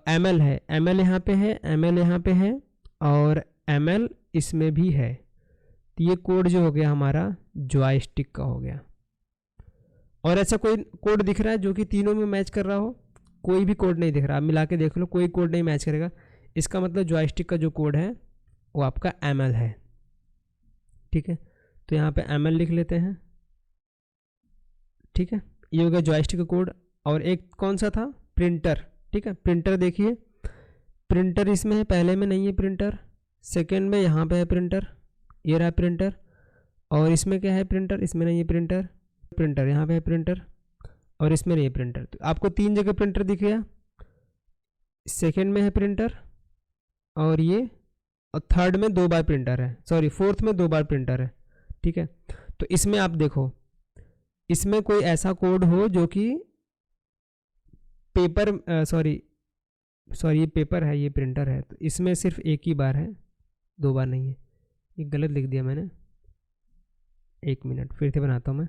ML है, ML यहाँ पे है, ML यहाँ पे है और ML इसमें भी है। तो ये कोड जो हो गया हमारा जॉयस्टिक का हो गया। और ऐसा कोई कोड दिख रहा है जो कि तीनों में मैच कर रहा हो, कोई भी कोड नहीं दिख रहा, आप मिला के देख लो, कोई कोड नहीं मैच करेगा। इसका मतलब जॉयस्टिक का जो कोड है वो आपका ML है, ठीक है। तो यहाँ पे ML लिख लेते हैं, ठीक है, ये हो गया जॉयस्टिक का कोड। और एक कौन सा था, प्रिंटर, ठीक है। प्रिंटर देखिए, प्रिंटर इसमें है, पहले में नहीं है प्रिंटर, सेकंड में यहाँ पे है प्रिंटर, ये रहा प्रिंटर, और इसमें क्या है प्रिंटर, इसमें नहीं है प्रिंटर, प्रिंटर यहाँ पे है प्रिंटर, और इसमें नहीं है प्रिंटर। तो आपको 3 जगह प्रिंटर दिख गया, सेकंड में है प्रिंटर और ये, और थर्ड में 2 बार प्रिंटर है, सॉरी फोर्थ में 2 बार प्रिंटर है, ठीक है। तो इसमें आप देखो, इसमें कोई ऐसा कोड हो जो कि पेपर सॉरी ये पेपर है, ये प्रिंटर है, तो इसमें सिर्फ एक ही बार है, 2 बार नहीं है, ये गलत लिख दिया मैंने। 1 मिनट फिर से बनाता हूँ मैं।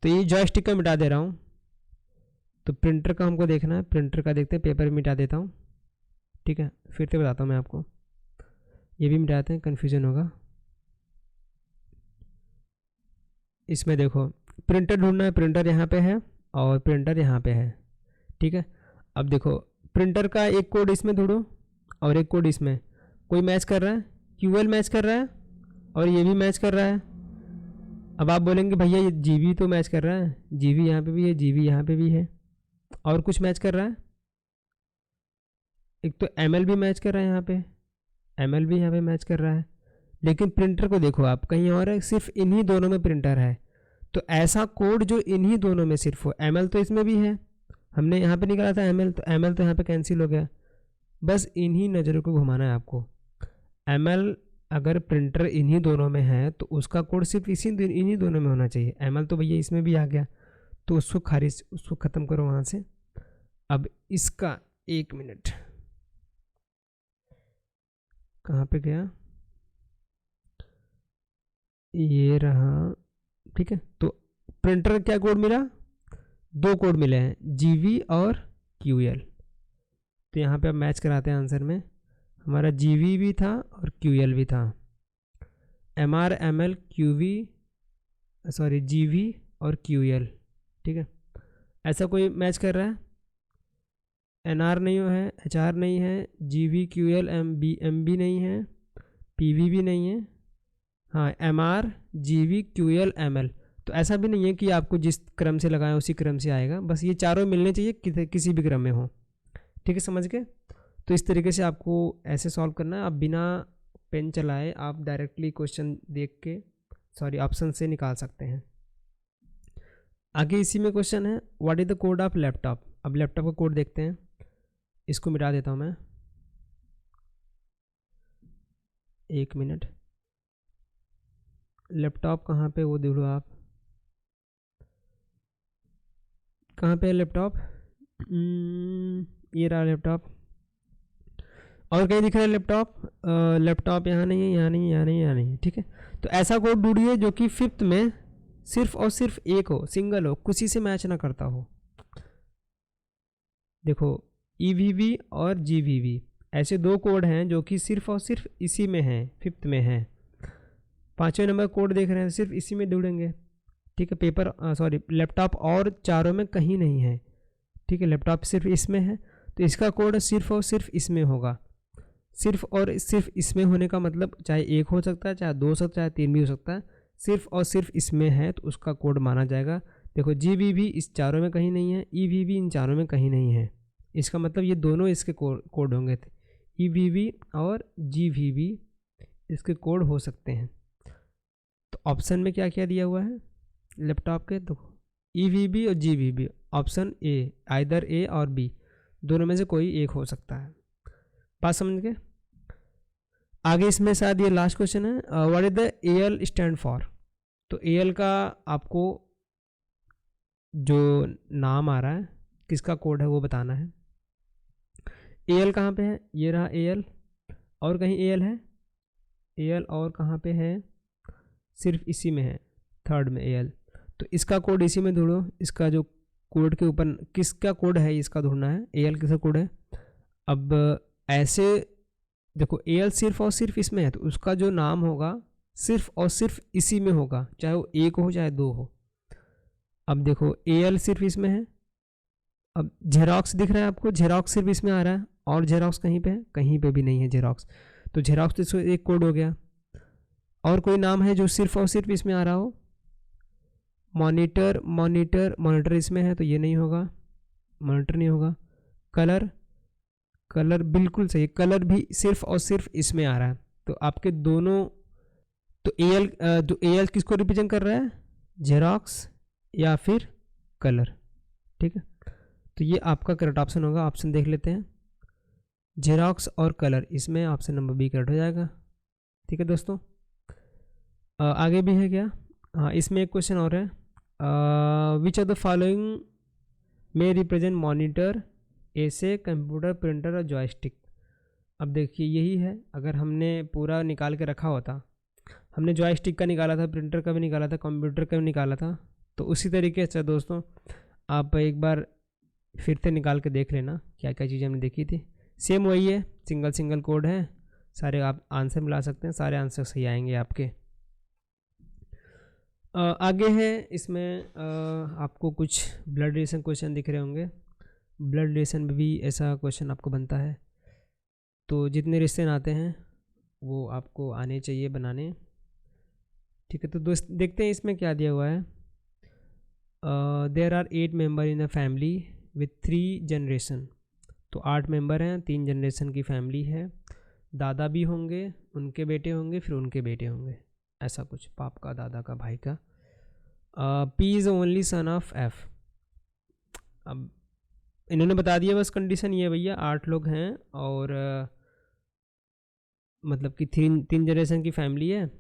तो ये जॉयस्टिक का मिटा दे रहा हूँ। तो प्रिंटर का हमको देखना है, प्रिंटर का देखते हैं, पेपर मिटा देता हूँ। ठीक है, फिर से बताता हूँ मैं आपको, ये भी मिटाते हैं, कन्फ्यूज़न होगा। इसमें देखो प्रिंटर ढूंढना है, प्रिंटर यहाँ पे है और प्रिंटर यहाँ पे है। ठीक है, अब देखो प्रिंटर का एक कोड इसमें ढूंढो और एक कोड इसमें, कोई मैच कर रहा है, QL मैच कर रहा है और ये भी मैच कर रहा है। अब आप बोलेंगे भैया ये GB तो मैच कर रहा है, GB यहाँ पे भी है, GB यहाँ पे भी है, और कुछ मैच कर रहा है। एक तो ML भी मैच कर रहा है यहाँ पे, ML भी यहाँ पे मैच कर रहा है, लेकिन प्रिंटर को देखो आप कहीं और है, सिर्फ इन्हीं दोनों में प्रिंटर है। तो ऐसा कोड जो इन्हीं दोनों में सिर्फ हो, ML तो इसमें भी है, हमने यहाँ पे निकाला था ML, तो ML तो यहाँ पे कैंसिल हो गया। बस इन्हीं नज़रों को घुमाना है आपको। ML अगर प्रिंटर इन्हीं दोनों में है तो उसका कोड सिर्फ इन्हीं दोनों में होना चाहिए। ML तो भैया इसमें भी आ गया, तो उसको खारिज, उसको ख़त्म करो वहाँ से। अब इसका 1 मिनट, कहाँ पे गया, ये रहा। ठीक है, तो प्रिंटर का क्या कोड मिला, 2 कोड मिले हैं, GV और QL। तो यहाँ पे अब मैच कराते हैं आंसर में, हमारा GV भी था और QL भी था। MR ML QV sorry GV और QL। ठीक है, ऐसा कोई मैच कर रहा है, NR नहीं है, HR नहीं है, GV QL MB नहीं है, PV भी नहीं है, हाँ MR GV QL ML। तो ऐसा भी नहीं है कि आपको जिस क्रम से लगाएं उसी क्रम से आएगा, बस ये चारों मिलने चाहिए, किसी भी क्रम में हो। ठीक है, समझ गए। तो इस तरीके से आपको ऐसे सॉल्व करना है, आप बिना पेन चलाए आप डायरेक्टली क्वेश्चन देख के ऑप्शन से निकाल सकते हैं। आगे इसी में क्वेश्चन है, what is the code of laptop. अब लैपटॉप का कोड देखते हैं, इसको मिटा देता हूँ मैं, 1 मिनट। लैपटॉप कहाँ पे, वो देखो आप, कहाँ पे है लैपटॉप, ये रहा लैपटॉप। और कहीं दिख रहा है लैपटॉप, लैपटॉप यहाँ नहीं है, यहाँ नहीं है, यहाँ नहीं है, यहाँ नहीं है। ठीक है, तो ऐसा कोड ढूंढिए जो कि 5th में सिर्फ और सिर्फ एक हो, सिंगल हो, किसी से मैच ना करता हो। देखो EVV और GVV ऐसे 2 कोड हैं जो कि सिर्फ और सिर्फ इसी में हैं, 5th में हैं। 5वें नंबर कोड देख रहे हैं, सिर्फ इसी में ढूंढेंगे। ठीक है, पेपर लैपटॉप और चारों में कहीं नहीं है। ठीक है, लैपटॉप सिर्फ इसमें है, तो इसका कोड सिर्फ और सिर्फ इसमें होगा। सिर्फ और सिर्फ इसमें होने का मतलब चाहे 1 हो सकता है, चाहे 2 हो सकता है, चाहे 3 भी हो सकता है, सिर्फ और सिर्फ इसमें है तो उसका कोड माना जाएगा। देखो GVV इस चारों में कहीं नहीं है, EVV इन चारों में कहीं नहीं है, इसका मतलब ये दोनों इसके कोड होंगे थे, EVV और GVV इसके कोड हो सकते हैं। तो ऑप्शन में क्या क्या दिया हुआ है लैपटॉप के, तो EVV और GVV, option A, either A और B, दोनों में से कोई एक हो सकता है। बात समझ गए। आगे इसमें शायद ये लास्ट क्वेश्चन है, what is the AL stand for. तो AL का आपको जो नाम आ रहा है, किसका कोड है वो बताना है। AL कहाँ पे है, ये रहा AL, और कहीं AL है, AL और कहाँ पे है, सिर्फ इसी में है, 3rd में AL। तो इसका कोड इसी में ढूंढो, इसका जो कोड के ऊपर किसका कोड है इसका ढूंढना है, AL किसका कोड है। अब ऐसे देखो AL सिर्फ और सिर्फ इसमें है, तो उसका जो नाम होगा सिर्फ और सिर्फ इसी में होगा, चाहे वो 1 हो चाहे 2 हो। अब देखो AL सिर्फ इसमें है, अब जेरोक्स दिख रहा है आपको, जेरोक्स सिर्फ इसमें आ रहा है, और जेरोक्स कहीं पे है, कहीं पे भी नहीं है जेरोक्स, तो जेरोक्स तो एक कोड हो गया। और कोई नाम है जो सिर्फ और सिर्फ इसमें आ रहा हो, मॉनिटर, मॉनिटर इसमें है तो ये नहीं होगा, मॉनिटर नहीं होगा। कलर बिल्कुल सही, कलर भी सिर्फ और सिर्फ इसमें आ रहा है, तो आपके दोनों, तो AL किसको रिप्रेजेंट कर रहा है, जेरोक्स या फिर कलर। ठीक है, तो ये आपका करेक्ट ऑप्शन होगा। ऑप्शन देख लेते हैं, जेरोक्स और कलर, इसमें ऑप्शन नंबर B करेक्ट हो जाएगा। ठीक है दोस्तों, आगे भी है क्या, हाँ इसमें एक क्वेश्चन और है, विच ऑफ द फॉलोइंग में रिप्रेजेंट मॉनिटर, ऐसे कंप्यूटर, प्रिंटर और जॉयस्टिक। अब देखिए यही है, अगर हमने पूरा निकाल के रखा होता, हमने जॉयस्टिक का निकाला था, प्रिंटर का भी निकाला था, कंप्यूटर का भी निकाला था, तो उसी तरीके से दोस्तों आप एक बार फिर से निकाल के देख लेना क्या क्या चीज़ें हमने देखी थी। सेम वही है, सिंगल कोड है, सारे आप आंसर मिला सकते हैं, सारे आंसर सही आएंगे आपके। आगे है इसमें आपको कुछ ब्लड रिलेशन क्वेश्चन दिख रहे होंगे। ब्लड रिलेशन में भी ऐसा क्वेश्चन आपको बनता है, तो जितने रिश्ते आते हैं वो आपको आने चाहिए बनाने, ठीक है। तो दोस्त देखते हैं इसमें क्या दिया हुआ है। There are 8 member in a family with 3 generation. तो 8 मेंबर हैं, 3 जनरेशन की फैमिली है, दादा भी होंगे, उनके बेटे होंगे, फिर उनके बेटे होंगे, ऐसा कुछ, बाप का, दादा का, भाई का। P is only son of F. अब इन्होंने बता दिया बस, कंडीशन ये भैया 8 लोग हैं और मतलब कि 3 जनरेशन की फैमिली है,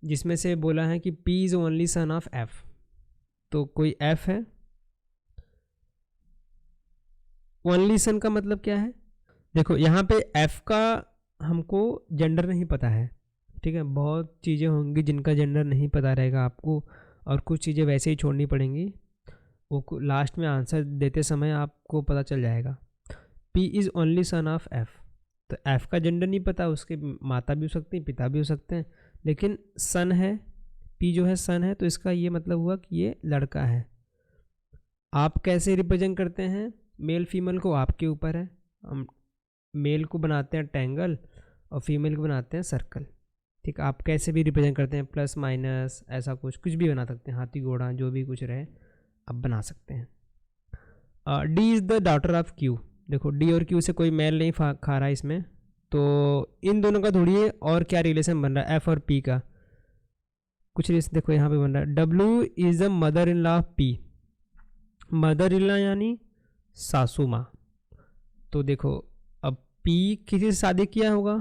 जिसमें से बोला है कि P is only son of F. तो कोई एफ है, ओनली सन का मतलब क्या है? देखो यहाँ पे एफ का हमको जेंडर नहीं पता है, ठीक है। बहुत चीज़ें होंगी जिनका जेंडर नहीं पता रहेगा आपको, और कुछ चीज़ें वैसे ही छोड़नी पड़ेंगी, वो लास्ट में आंसर देते समय आपको पता चल जाएगा। P is only son of F, तो एफ का जेंडर नहीं पता, उसके माता भी हो सकती हैं, पिता भी हो सकते हैं, लेकिन सन है, पी जो है सन है, तो इसका ये मतलब हुआ कि ये लड़का है। आप कैसे रिप्रेजेंट करते हैं मेल फीमेल को, आपके ऊपर है। हम मेल को बनाते हैं ट्रायंगल और फीमेल को बनाते हैं सर्कल, ठीक। आप कैसे भी रिप्रेजेंट करते हैं, प्लस माइनस, ऐसा कुछ भी बना सकते हैं, हाथी घोड़ा जो भी कुछ रहे आप बना सकते हैं। D is the daughter of Q. देखो डी और क्यू से कोई मेल नहीं खा रहा है इसमें, तो इन दोनों का थोड़ी है और क्या रिलेशन बन रहा है, एफ और पी का कुछ रिलेशन देखो यहाँ पे बन रहा है। W is the mother in law of P. Mother in law यानी सासू माँ। तो देखो अब पी किसी से शादी किया होगा,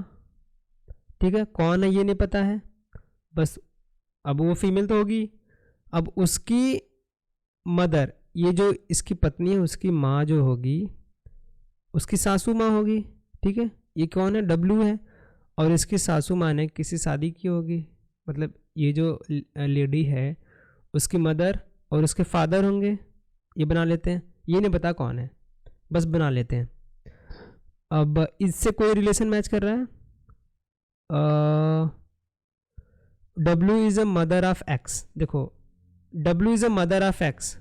ठीक है, कौन है ये नहीं पता है, बस अब वो फीमेल तो होगी, अब उसकी मदर, ये जो इसकी पत्नी है उसकी माँ जो होगी उसकी सासू माँ होगी, ठीक है। ये कौन है, डब्ल्यू है, और इसकी सासू माँ ने किसी शादी की होगी, मतलब ये जो लेडी है उसकी मदर और उसके फादर होंगे, ये बना लेते हैं, ये नहीं पता कौन है, बस बना लेते हैं। अब इससे कोई रिलेशन मैच कर रहा है, W is a mother of X. देखो W is a mother of X,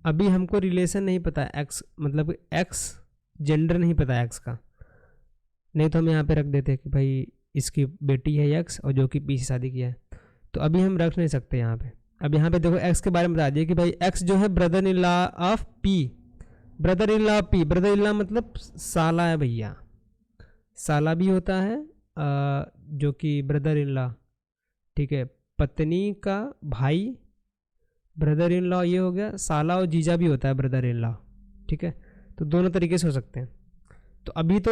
अभी हमको रिलेशन नहीं पता, एक्स मतलब एक्स जेंडर नहीं पता एक्स का, नहीं तो हम यहाँ पे रख देते कि भाई इसकी बेटी है एक्स और जो कि पी से शादी किया है, तो अभी हम रख नहीं सकते यहाँ पे। अब यहाँ पे देखो एक्स के बारे में बता दिया कि भाई एक्स जो है brother in law of P, brother in law of P, brother in law मतलब साला है भैया, साला भी होता है जो कि ब्रदर इन लॉ, ठीक है, पत्नी का भाई ब्रदर इन लॉ, ये हो गया। साला और जीजा भी होता है ब्रदर इन लॉ, ठीक है, तो दोनों तरीके से हो सकते हैं। तो अभी तो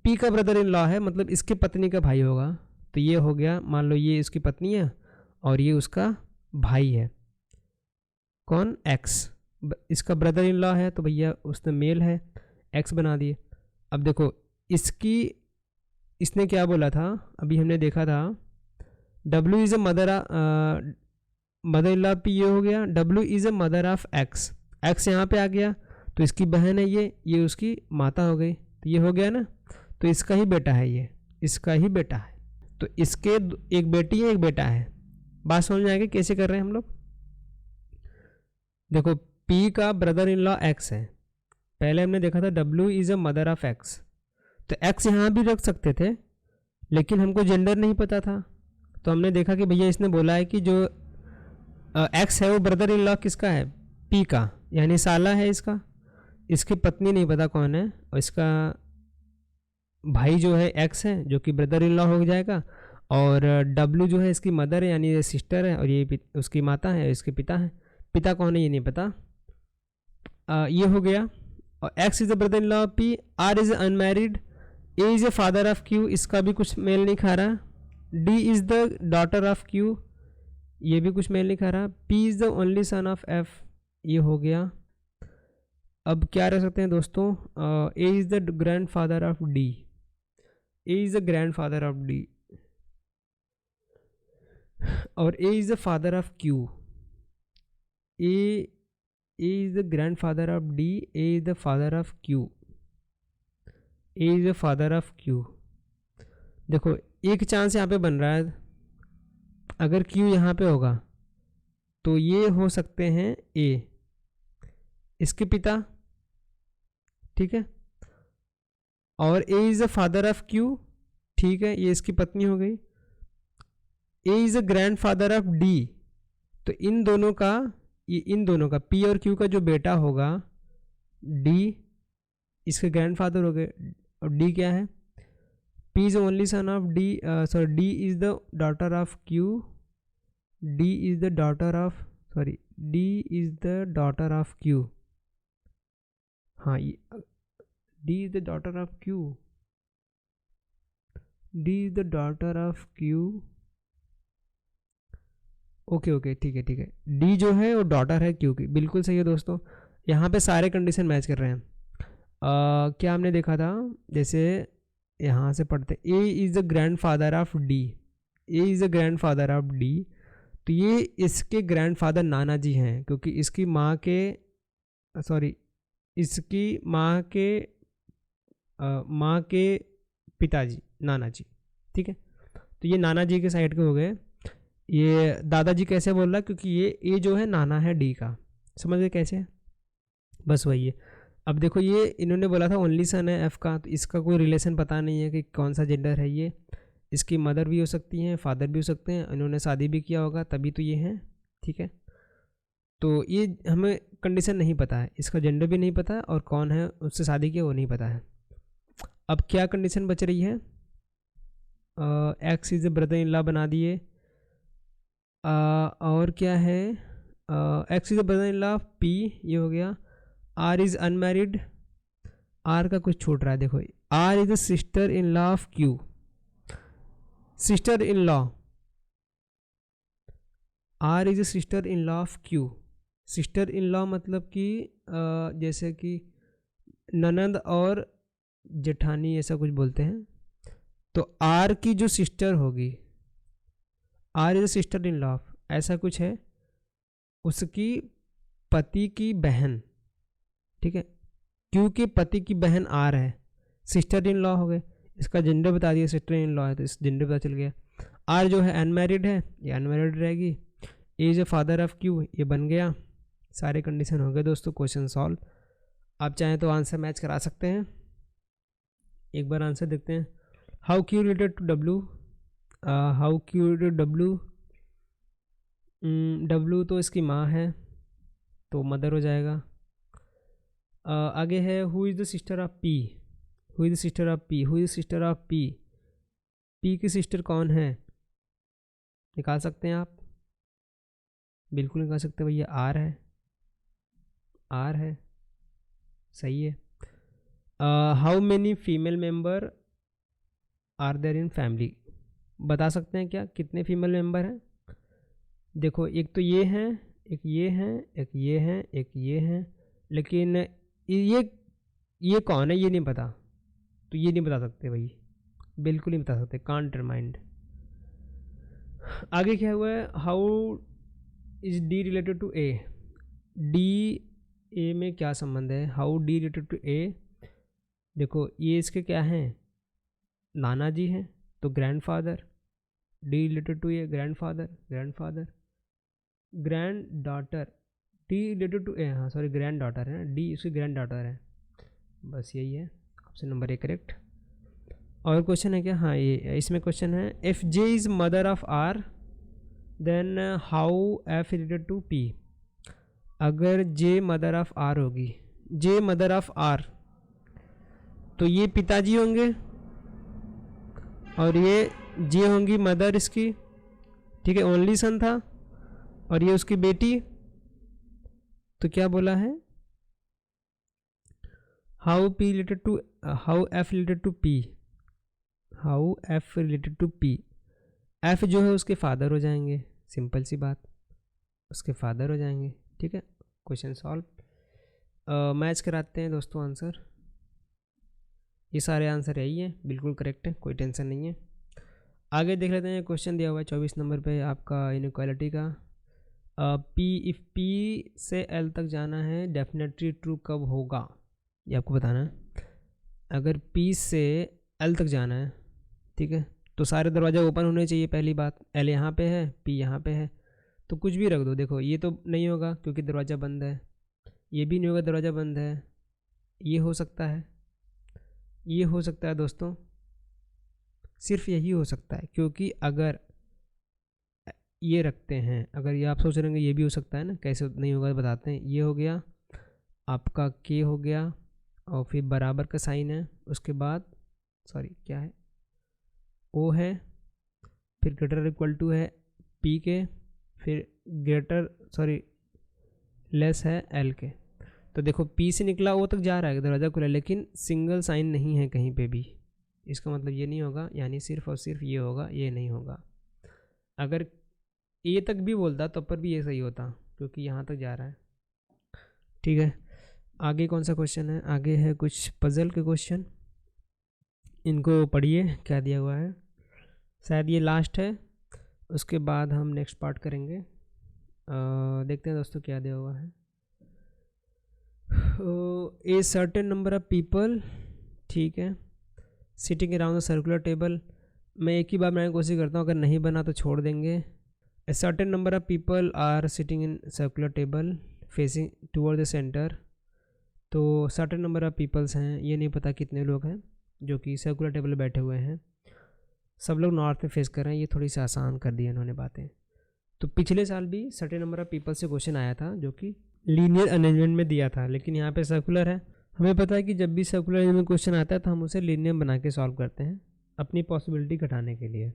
पी का ब्रदर इन लॉ है, मतलब इसकी पत्नी का भाई होगा, तो ये हो गया, मान लो ये इसकी पत्नी है और ये उसका भाई है, कौन, एक्स, इसका ब्रदर इन लॉ है, तो भैया उसने मेल है, एक्स बना दिए। अब देखो इसने क्या बोला था, अभी हमने देखा था W is a mother in law P, ये हो गया। W is a mother of x, x यहाँ पे आ गया, तो इसकी बहन है ये उसकी माता हो गई, तो ये हो गया ना, तो इसका ही बेटा है, ये इसका ही बेटा है, तो इसके एक बेटी है एक बेटा है। बात समझ में आ गई कैसे कर रहे हैं हम लोग। देखो पी का ब्रदर इन लॉ एक्स है, पहले हमने देखा था W is a mother of x, तो एक्स यहाँ भी रख सकते थे, लेकिन हमको जेंडर नहीं पता था, तो हमने देखा कि भैया इसने बोला है कि जो एक्स है वो ब्रदर इन लॉ किसका है, पी का, यानी साला है इसका, इसकी पत्नी नहीं पता कौन है, और इसका भाई जो है एक्स है जो कि ब्रदर इन लॉ हो जाएगा, और डब्ल्यू जो है इसकी मदर है यानी ये सिस्टर है, और ये उसकी माता है, इसके पिता है, पिता कौन है ये नहीं पता। ये हो गया, और X is the brother in law of P, R is unmarried, A is a father of Q, इसका भी कुछ मेल नहीं खा रहा, D is the daughter of Q, ये भी कुछ मेल नहीं खा रहा, P is the only son of F, ये हो गया। अब क्या रख सकते हैं दोस्तों, A is the grandfather of D, A is the grandfather of D और ए is the father of Q. A is the grandfather of D, A is the father of Q, A is the father of Q. देखो एक chance यहाँ पे बन रहा है, अगर Q यहाँ पे होगा तो ये हो सकते हैं ए इसके पिता, ठीक है, और ए is the father of Q, ठीक है, ये इसकी पत्नी हो गई। ए is the grandfather of D, तो इन दोनों का, ये इन दोनों का पी और क्यू का जो बेटा होगा डी, इसके ग्रैंड फादर हो गए। और डी क्या है, P is only son of D, sorry D is the daughter of Q, D is the daughter of, sorry D is the daughter of Q. हाँ, D is the daughter of Q, D is the daughter of Q. Okay okay, ठीक है ठीक है, D जो है वो daughter है Q की, बिल्कुल सही है दोस्तों। यहाँ पे सारे कंडीशन मैच कर रहे हैं। क्या हमने देखा था, जैसे यहाँ से पढ़ते, ए is the grandfather of D, A is the grandfather of D, तो ये इसके ग्रैंड फादर नाना जी हैं, क्योंकि इसकी माँ के, सॉरी इसकी माँ के पिताजी नाना जी, ठीक है, तो ये नाना जी के साइड के हो गए। ये दादाजी कैसे बोल रहा, क्योंकि ये ए जो है नाना है डी का, समझ गए कैसे, बस वही है। अब देखो ये इन्होंने बोला था ओनली सन है एफ का, तो इसका कोई रिलेशन पता नहीं है कि कौन सा जेंडर है ये, इसकी मदर भी हो सकती हैं, फादर भी हो सकते हैं, इन्होंने शादी भी किया होगा तभी तो ये हैं, ठीक है। तो ये हमें कंडीशन नहीं पता है, इसका जेंडर भी नहीं पता है और कौन है उससे शादी किया वो नहीं पता है। अब क्या कंडीशन बच रही है, x is brother in law बना दिए, और क्या है, x is brother in law P, ये हो गया। आर इज़ अनमैरिड, आर का कुछ छूट रहा है, देखो R is the sister in law of Q, sister in law, R is a sister in law of Q. Sister in law मतलब कि जैसे कि ननंद और जेठानी ऐसा कुछ बोलते हैं, तो आर की जो सिस्टर होगी, R is a sister in law of, ऐसा कुछ है, उसकी पति की बहन, ठीक है, क्यू के पति की बहन आर है, सिस्टर इन लॉ हो गए। इसका जेंडर बता दिया, सिस्टर इन लॉ है तो इस जेंडर पता चल गया। आर जो है अनमैरिड है, ये अनमैरिड रहेगी। A is a father of Q, ये बन गया। सारे कंडीशन हो गए दोस्तों, क्वेश्चन सॉल्व। आप चाहें तो आंसर मैच करा सकते हैं। एक बार आंसर देखते हैं। How Q related to W, how Q related W, W तो इसकी माँ है तो मदर हो जाएगा। आगे है who is the sister of P, who is the sister of P, who is the sister of P, P की सिस्टर कौन है, निकाल सकते हैं आप, बिल्कुल निकाल सकते हैं भैया, आर है, आर है, सही है। How many female member are there in family, बता सकते हैं क्या कितने फीमेल मेंबर हैं। देखो एक तो ये हैं, एक ये हैं, एक ये हैं, एक ये हैं, लेकिन ये कौन है ये नहीं पता, तो ये नहीं बता सकते भाई, बिल्कुल नहीं बता सकते, कांट डिटरमाइंड। आगे क्या हुआ है, how is D related to A, D A में क्या संबंध है, how D related to A. देखो ये इसके क्या हैं, नाना जी हैं तो grandfather, D related to A grandfather, grandfather, granddaughter, D related to A, हाँ सॉरी ग्रैंड डॉटर है, डी उसकी ग्रैंड डॉटर है, बस यही है ऑप्शन नंबर 1 करेक्ट। और क्वेश्चन है क्या, हाँ ये इसमें क्वेश्चन है, if J is mother of R then how F related to P. अगर जे मदर ऑफ आर होगी, जे मदर ऑफ आर, तो ये पिताजी होंगे और ये जे होंगी मदर इसकी, ठीक है, ओनली सन था और ये उसकी बेटी, तो क्या बोला है, how P related to, how F related to P, how F related to P, F जो है उसके फादर हो जाएंगे, सिंपल सी बात, उसके फादर हो जाएंगे, ठीक है। Question solve. मैच कराते हैं दोस्तों आंसर। ये सारे आंसर यही हैं, बिल्कुल करेक्ट है, कोई टेंशन नहीं है। आगे देख लेते हैं, क्वेश्चन दिया हुआ है 24 नंबर पे आपका इनइक्वालिटी का। पी इफ़ पी से एल तक जाना है डेफिनेटली ट्रू कब होगा, ये आपको बताना है। अगर पी से एल तक जाना है, ठीक है, तो सारे दरवाजे ओपन होने चाहिए, पहली बात। एल यहाँ पे है, पी यहाँ पे है, तो कुछ भी रख दो। देखो ये तो नहीं होगा क्योंकि दरवाज़ा बंद है, ये भी नहीं होगा, दरवाज़ा बंद है। ये हो सकता है, ये हो सकता है दोस्तों, सिर्फ यही हो सकता है, क्योंकि अगर ये रखते हैं, अगर ये आप सोच रहे हैं ये भी हो सकता है ना, कैसे नहीं होगा बताते हैं। ये हो गया आपका के हो गया, और फिर बराबर का साइन है, उसके बाद सॉरी क्या है, ओ है, फिर ग्रेटर इक्वल टू है पी के, फिर ग्रेटर सॉरी लेस है एल के। तो देखो पी से निकला ओ तक जा रहा है, दरवाज़ा खुला, लेकिन सिंगल साइन नहीं है कहीं पे भी। इसका मतलब ये नहीं होगा, यानी सिर्फ और सिर्फ ये होगा, ये नहीं होगा। अगर ए तक भी बोलता तब पर भी ये सही होता, क्योंकि यहाँ तक जा रहा है। ठीक है, आगे कौन सा क्वेश्चन है? आगे है कुछ पजल के क्वेश्चन, इनको पढ़िए क्या दिया हुआ है। शायद ये लास्ट है, उसके बाद हम नेक्स्ट पार्ट करेंगे। देखते हैं दोस्तों क्या दिया हुआ है। A certain number of people, ठीक है, sitting around the circular table. मैं एक ही बार बनाने की कोशिश करता हूँ, अगर नहीं बना तो छोड़ देंगे। A certain number of people are sitting in circular table facing toward the center। तो certain number of peoples हैं, ये नहीं पता कितने लोग हैं जो कि सर्कुलर टेबल बैठे हुए हैं। सब लोग नॉर्थ में फेस कर रहे हैं, ये थोड़ी सी आसान कर दी इन्होंने बातें। तो पिछले साल भी सर्टेन नंबर ऑफ पीपल से क्वेश्चन आया था जो कि लीनियर अरेंजमेंट में दिया था, लेकिन यहाँ पे सर्कुलर है। हमें पता है कि जब भी सर्कुलर अरेंजमेंट क्वेश्चन आता है तो हम उसे लीनियर बना के सॉल्व करते हैं अपनी पॉसिबिलिटी घटाने के लिए।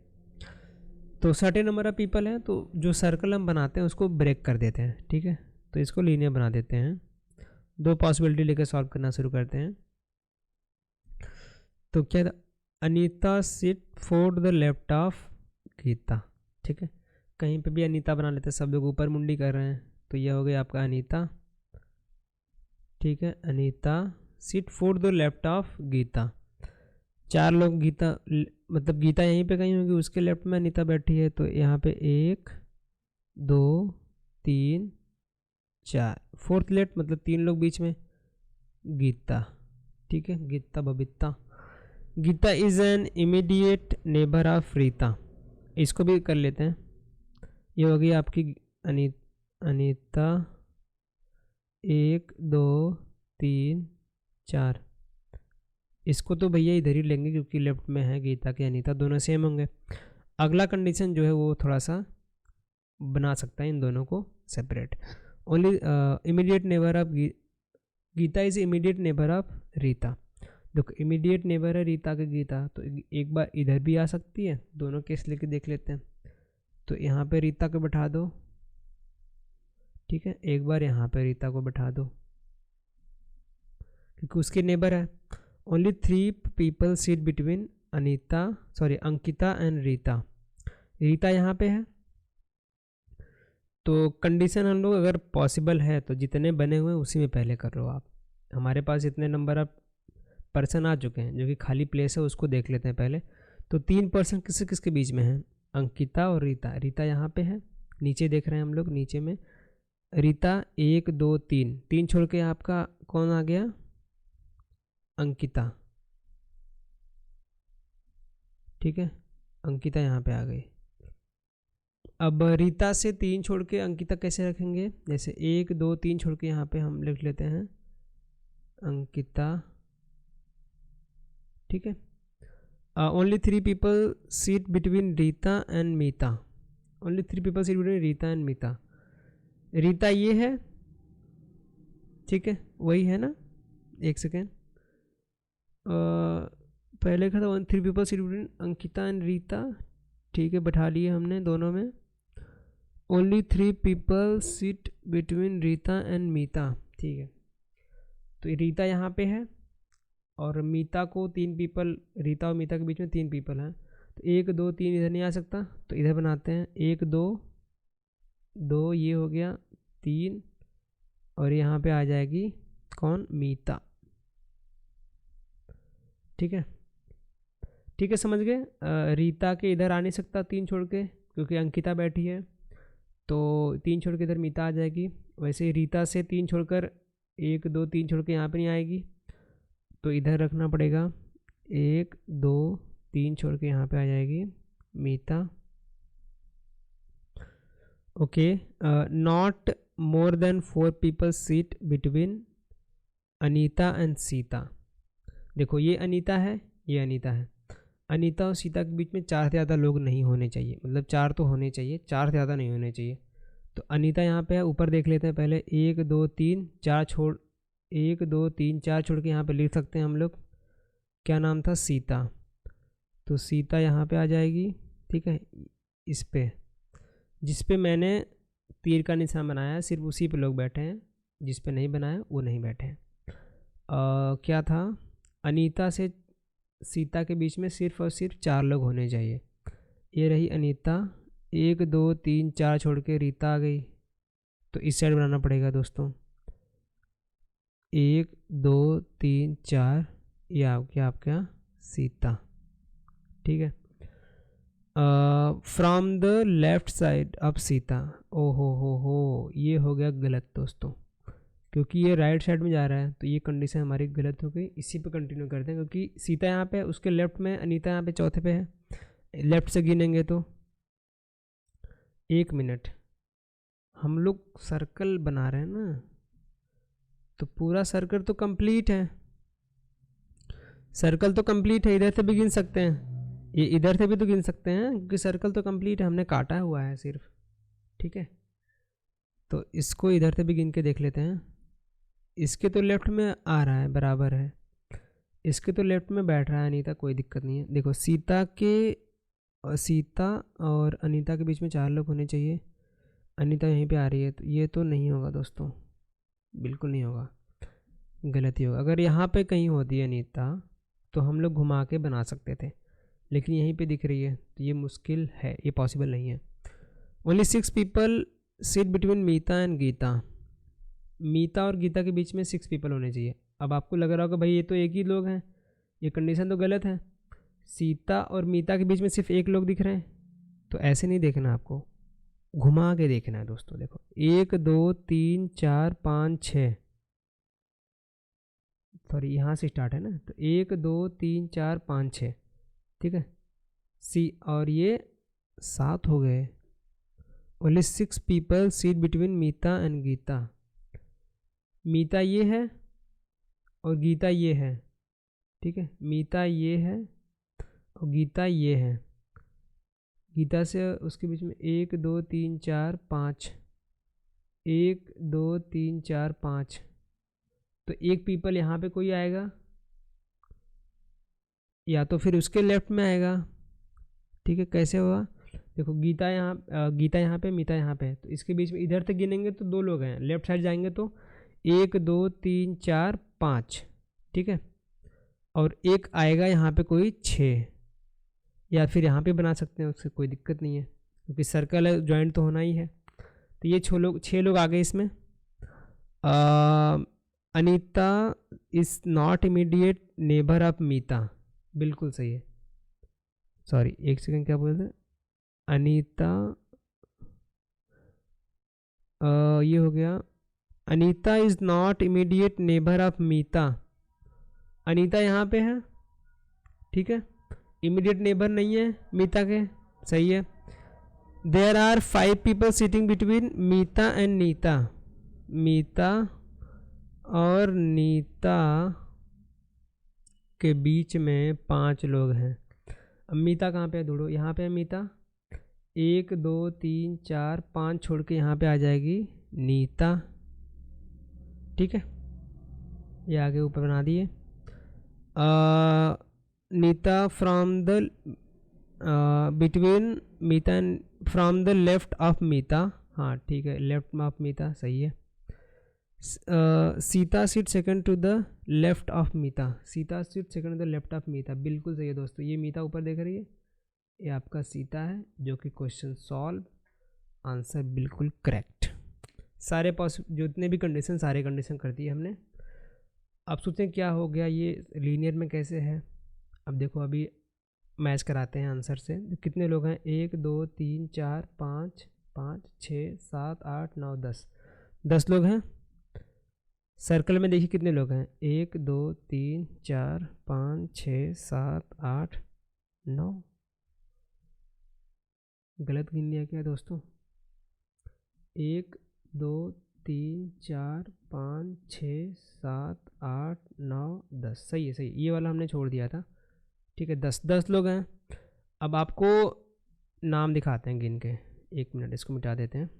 तो सर्टेन नंबर ऑफ पीपल है, तो जो सर्कल हम बनाते हैं उसको ब्रेक कर देते हैं, ठीक है, तो इसको लीनियर बना देते हैं। दो पॉसिबिलिटी लेकर सॉल्व करना शुरू करते हैं। तो क्या, Anita sit for the left of Gita, ठीक है, कहीं पे भी अनीता बना लेते हैं, सब लोग ऊपर मुंडी कर रहे हैं, तो यह हो गया आपका अनीता। ठीक है, Anita sit for the left of Gita. चार लोग गीता, मतलब गीता यहीं पे कहीं होगी, उसके लेफ्ट में अनीता बैठी है, तो यहाँ पे 1 2 3 4, फोर्थ लेफ्ट मतलब 3 लोग बीच में, गीता। ठीक है, Gita Babita. Gita is an immediate neighbour of Rita, इसको भी कर लेते हैं। ये हो गई आपकी अनीता 1 2 3 4। इसको तो भैया इधर ही लेंगे क्योंकि लेफ्ट में है गीता के अनीता, दोनों सेम होंगे। अगला कंडीशन जो है वो थोड़ा सा बना सकता है इन दोनों को separate. Only immediate neighbour of Gita is immediate neighbour of Rita. देखो इमीडिएट नेबर है रीता के गीता, तो एक बार इधर भी आ सकती है, दोनों केस लेके देख लेते हैं। तो यहाँ पे रीता को बैठा दो, ठीक है, एक बार यहाँ पे रीता को बैठा दो क्योंकि उसके नेबर है। Only 3 people seat between Ankita and Rita. Rita यहाँ पे है, तो कंडीशन हम लोग अगर पॉसिबल है तो जितने बने हुए हैं उसी में पहले कर लो आप। हमारे पास इतने नंबर ऑफ पर्सन आ चुके हैं, जो कि खाली प्लेस है उसको देख लेते हैं पहले। तो 3 पर्सन किसके किसके बीच में है, अंकिता और रीता। रीता यहाँ पे है, नीचे देख रहे हैं हम लोग, नीचे में रीता 1 2 3, 3 छोड़ के आपका कौन आ गया, अंकिता। ठीक है, अंकिता यहाँ पे आ गई। अब रीता से 3 छोड़ के अंकिता कैसे रखेंगे, जैसे 1 2 3 छोड़ के यहाँ पे हम लिख लेते हैं अंकिता। ठीक है, only 3 people seat between Rita and Meeta. Only 3 people seat between Rita and Meeta. Rita ये है, ठीक है, वही है ना, एक सेकेंड, पहले का था 3 people seat between Ankita and Rita. ठीक है, बैठा लिए हमने दोनों में। Only 3 people seat between Rita and Meeta. ठीक है, तो रीता यहाँ पे है और मीता को 3 पीपल, रीता और मीता के बीच में 3 पीपल हैं, तो 1 2 3 इधर नहीं आ सकता, तो इधर बनाते हैं 1 2 2, ये हो गया 3, और यहाँ पे आ जाएगी कौन, मीता। ठीक है, ठीक है, समझ गए। रीता के इधर आ नहीं सकता 3 छोड़ के, क्योंकि अंकिता बैठी है, तो 3 छोड़ के इधर मीता आ जाएगी। वैसे ही रीता से 3 छोड़कर 1 2 3 छोड़ के यहाँ पे नहीं आएगी, तो इधर रखना पड़ेगा। 1 2 3 छोड़ के यहाँ पे आ जाएगी Meeta. Okay, not more than 4 people seat between Anita and Sita. देखो ये अनीता है, ये अनीता है। अनीता और सीता के बीच में 4 से ज़्यादा लोग नहीं होने चाहिए, मतलब 4 तो होने चाहिए, 4 से ज़्यादा नहीं होने चाहिए। तो अनीता यहाँ पे है, ऊपर देख लेते हैं पहले। 1 2 3 4 छोड़, 1 2 3 4 छोड़ के यहाँ पे लिख सकते हैं हम लोग, क्या नाम था, सीता। तो सीता यहाँ पे आ जाएगी, ठीक है। इस पे जिस पे मैंने तीर का निशान बनाया है सिर्फ उसी पे लोग बैठे हैं, जिस पे नहीं बनाया वो नहीं बैठे हैं। क्या था, अनीता से सीता के बीच में सिर्फ और सिर्फ 4 लोग होने चाहिए। ये रही अनीता। 1 2 3 4 छोड़ के रीता आ गई, तो इस साइड बनाना पड़ेगा दोस्तों। 1 2 3 4, ये आपका सीता, ठीक है। From the left side of Sita. ओ हो, ये हो गया गलत दोस्तों, क्योंकि ये राइट साइड में जा रहा है, तो ये कंडीशन हमारी गलत हो गई। इसी पे कंटिन्यू करते हैं, क्योंकि सीता यहाँ पे, उसके लेफ्ट में अनीता यहाँ पे चौथे पे है। लेफ्ट से गिनेंगे तो 1 मिनट, हम लोग सर्कल बना रहे हैं ना, तो पूरा सर्कल तो कंप्लीट है, सर्कल तो कंप्लीट है। इधर से भी गिन सकते हैं, ये इधर से भी तो गिन सकते हैं, क्योंकि सर्कल तो कंप्लीट है, हमने काटा हुआ है सिर्फ, ठीक है। तो इसको इधर से भी गिन के देख लेते हैं। इसके तो लेफ्ट में आ रहा है, बराबर है, इसके तो लेफ्ट में बैठ रहा है अनीता, कोई दिक्कत नहीं है। देखो सीता और अनीता के बीच में 4 लोग होने चाहिए। अनीता यहीं पे आ रही है, तो ये तो नहीं होगा दोस्तों, बिल्कुल नहीं होगा, गलत ही होगा। अगर यहाँ पे कहीं होती है अनीता तो हम लोग घुमा के बना सकते थे, लेकिन यहीं पे दिख रही है, तो ये मुश्किल है, ये पॉसिबल नहीं है। Only 6 people sit between Meeta and Geeta. Meeta और गीता के बीच में 6 पीपल होने चाहिए। अब आपको लग रहा होगा भाई ये तो एक ही लोग हैं, ये कंडीशन तो गलत है। सीता और मीता के बीच में सिर्फ 1 लोग दिख रहे हैं, तो ऐसे नहीं देखना, आपको घुमा के देखना है दोस्तों। देखो 1 2 3 4 5 6, सॉरी यहाँ से स्टार्ट है ना, तो 1 2 3 4 5 6, ठीक है। और ये 7 हो गए। Only 6 people seat between Meeta and Geeta. Meeta ये है और गीता ये है, ठीक है। मीता ये है और गीता ये है। गीता से उसके बीच में 1 2 3 4 5, 1 2 3 4 5, तो 1 पीपल यहाँ पे कोई आएगा, या तो फिर उसके लेफ्ट में आएगा, ठीक है। कैसे होगा, देखो गीता यहाँ पे, मीता यहाँ पे है, तो इसके बीच में इधर तक गिनेंगे तो 2 लोग हैं, लेफ्ट साइड जाएंगे तो 1 2 3 4 5, ठीक है। और एक आएगा यहाँ पे कोई 6, या फिर यहाँ पे बना सकते हैं, उससे कोई दिक्कत नहीं है, क्योंकि सर्कल है, ज्वाइंट तो होना ही है। तो ये 6 लोग आ गए इसमें। Anita is not immediate neighbour of Meeta, बिल्कुल सही है। सॉरी 1 सेकंड, क्या बोलते हैं, अनीता, ये हो गया, Anita is not immediate neighbour of Meeta. Anita यहाँ पे है, ठीक है, इमीडिएट नेबर नहीं है मीता के, सही है। There are 5 people sitting between Meeta and Neeta. Meeta और नीता के बीच में 5 लोग हैं। अब मीता कहाँ पे है, ढूंढो, यहाँ पे है मीता। 1 2 3 4 5 छोड़ के यहाँ पे आ जाएगी नीता, ठीक है। ये आगे ऊपर बना दिए। Neeta from the between Meeta and from the left of Meeta, हाँ ठीक है, लेफ्ट ऑफ मीता, सही है। Sita seat second to the left of Meeta. Sita seat second to the left of Meeta, बिल्कुल सही है दोस्तों। ये मीता ऊपर देख रही है, ये आपका सीता है, जो कि क्वेश्चन सॉल्व, आंसर बिल्कुल करेक्ट। सारे जितने भी कंडीशन, सारे कंडीशन कर दिए हमने। आप सोचें क्या हो गया, ये लीनियर में कैसे है, अब देखो अभी मैच कराते हैं आंसर से। कितने लोग हैं, 1 2 3 4 5 5 6 7 8 9 10, 10 लोग हैं। सर्कल में देखिए कितने लोग हैं, 1 2 3 4 5 6 7 8 9। गलत गिन लिया क्या दोस्तों, 1 2 3 4 5 6 7 8 9 10, सही है सही, ये वाला हमने छोड़ दिया था। ठीक है, 10 लोग हैं। अब आपको नाम दिखाते हैं गिन के, 1 मिनट इसको मिटा देते हैं।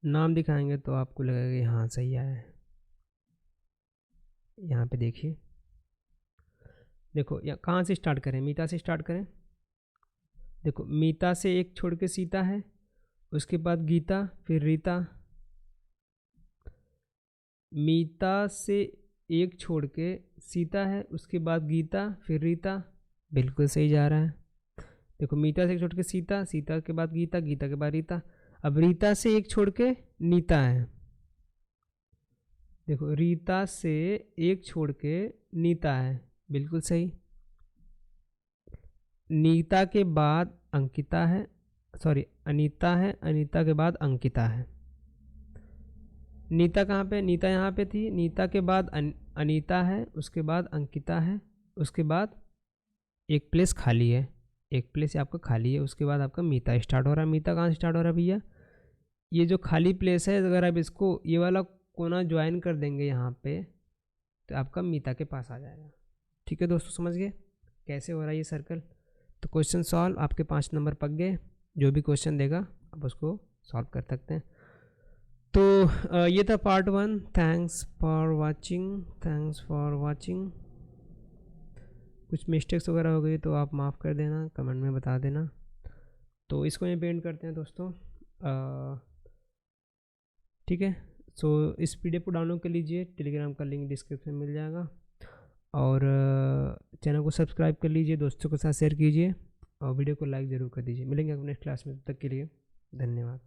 नाम दिखाएंगे तो आपको लगेगा कि हाँ सही आया है। यहाँ पे देखिए, देखो या कहाँ से स्टार्ट करें, मीता से स्टार्ट करें। देखो मीता से एक छोड़ के सीता है, उसके बाद गीता, फिर रीता। मीता से एक छोड़ के सीता है, उसके बाद गीता, फिर रीता। बिल्कुल सही जा रहा है। देखो मीता से एक छोड़ के सीता, सीता के बाद गीता, गीता के बाद रीता। अब रीता से एक छोड़ के नीता है। देखो रीता से एक छोड़ के नीता है, बिल्कुल सही। नीता के बाद अंकिता है, सॉरी अनीता है, अनीता के बाद अंकिता है। नीता कहाँ पे, नीता यहाँ पे थी, नीता के बाद अनीता है, उसके बाद अंकिता है, उसके बाद एक प्लेस खाली है, एक प्लेस आपका खाली है, उसके बाद आपका मीता स्टार्ट हो रहा है। मीता कहाँ से स्टार्ट हो रहा है भैया, ये जो खाली प्लेस है, अगर आप इसको ये वाला कोना ज्वाइन कर देंगे यहाँ पे तो आपका मीता के पास आ जाएगा। ठीक है दोस्तों, समझ गए कैसे हो रहा है ये सर्कल। तो क्वेश्चन सॉल्व, आपके 5 नंबर पक गए। जो भी क्वेश्चन देगा आप उसको सॉल्व कर सकते हैं। तो ये था part 1। Thanks for watching, thanks for watching. कुछ मिस्टेक्स वगैरह हो गई तो आप माफ़ कर देना, कमेंट में बता देना। तो इसको ये पेंट करते हैं दोस्तों। ठीक है, सो इस पीडीएफ को डाउनलोड कर लीजिए, टेलीग्राम का लिंक डिस्क्रिप्शन में मिल जाएगा। और चैनल को सब्सक्राइब कर लीजिए, दोस्तों के साथ शेयर कीजिए और वीडियो को लाइक ज़रूर कर दीजिए। मिलेंगे अपने नेक्स्ट क्लास में, तब तक के लिए धन्यवाद।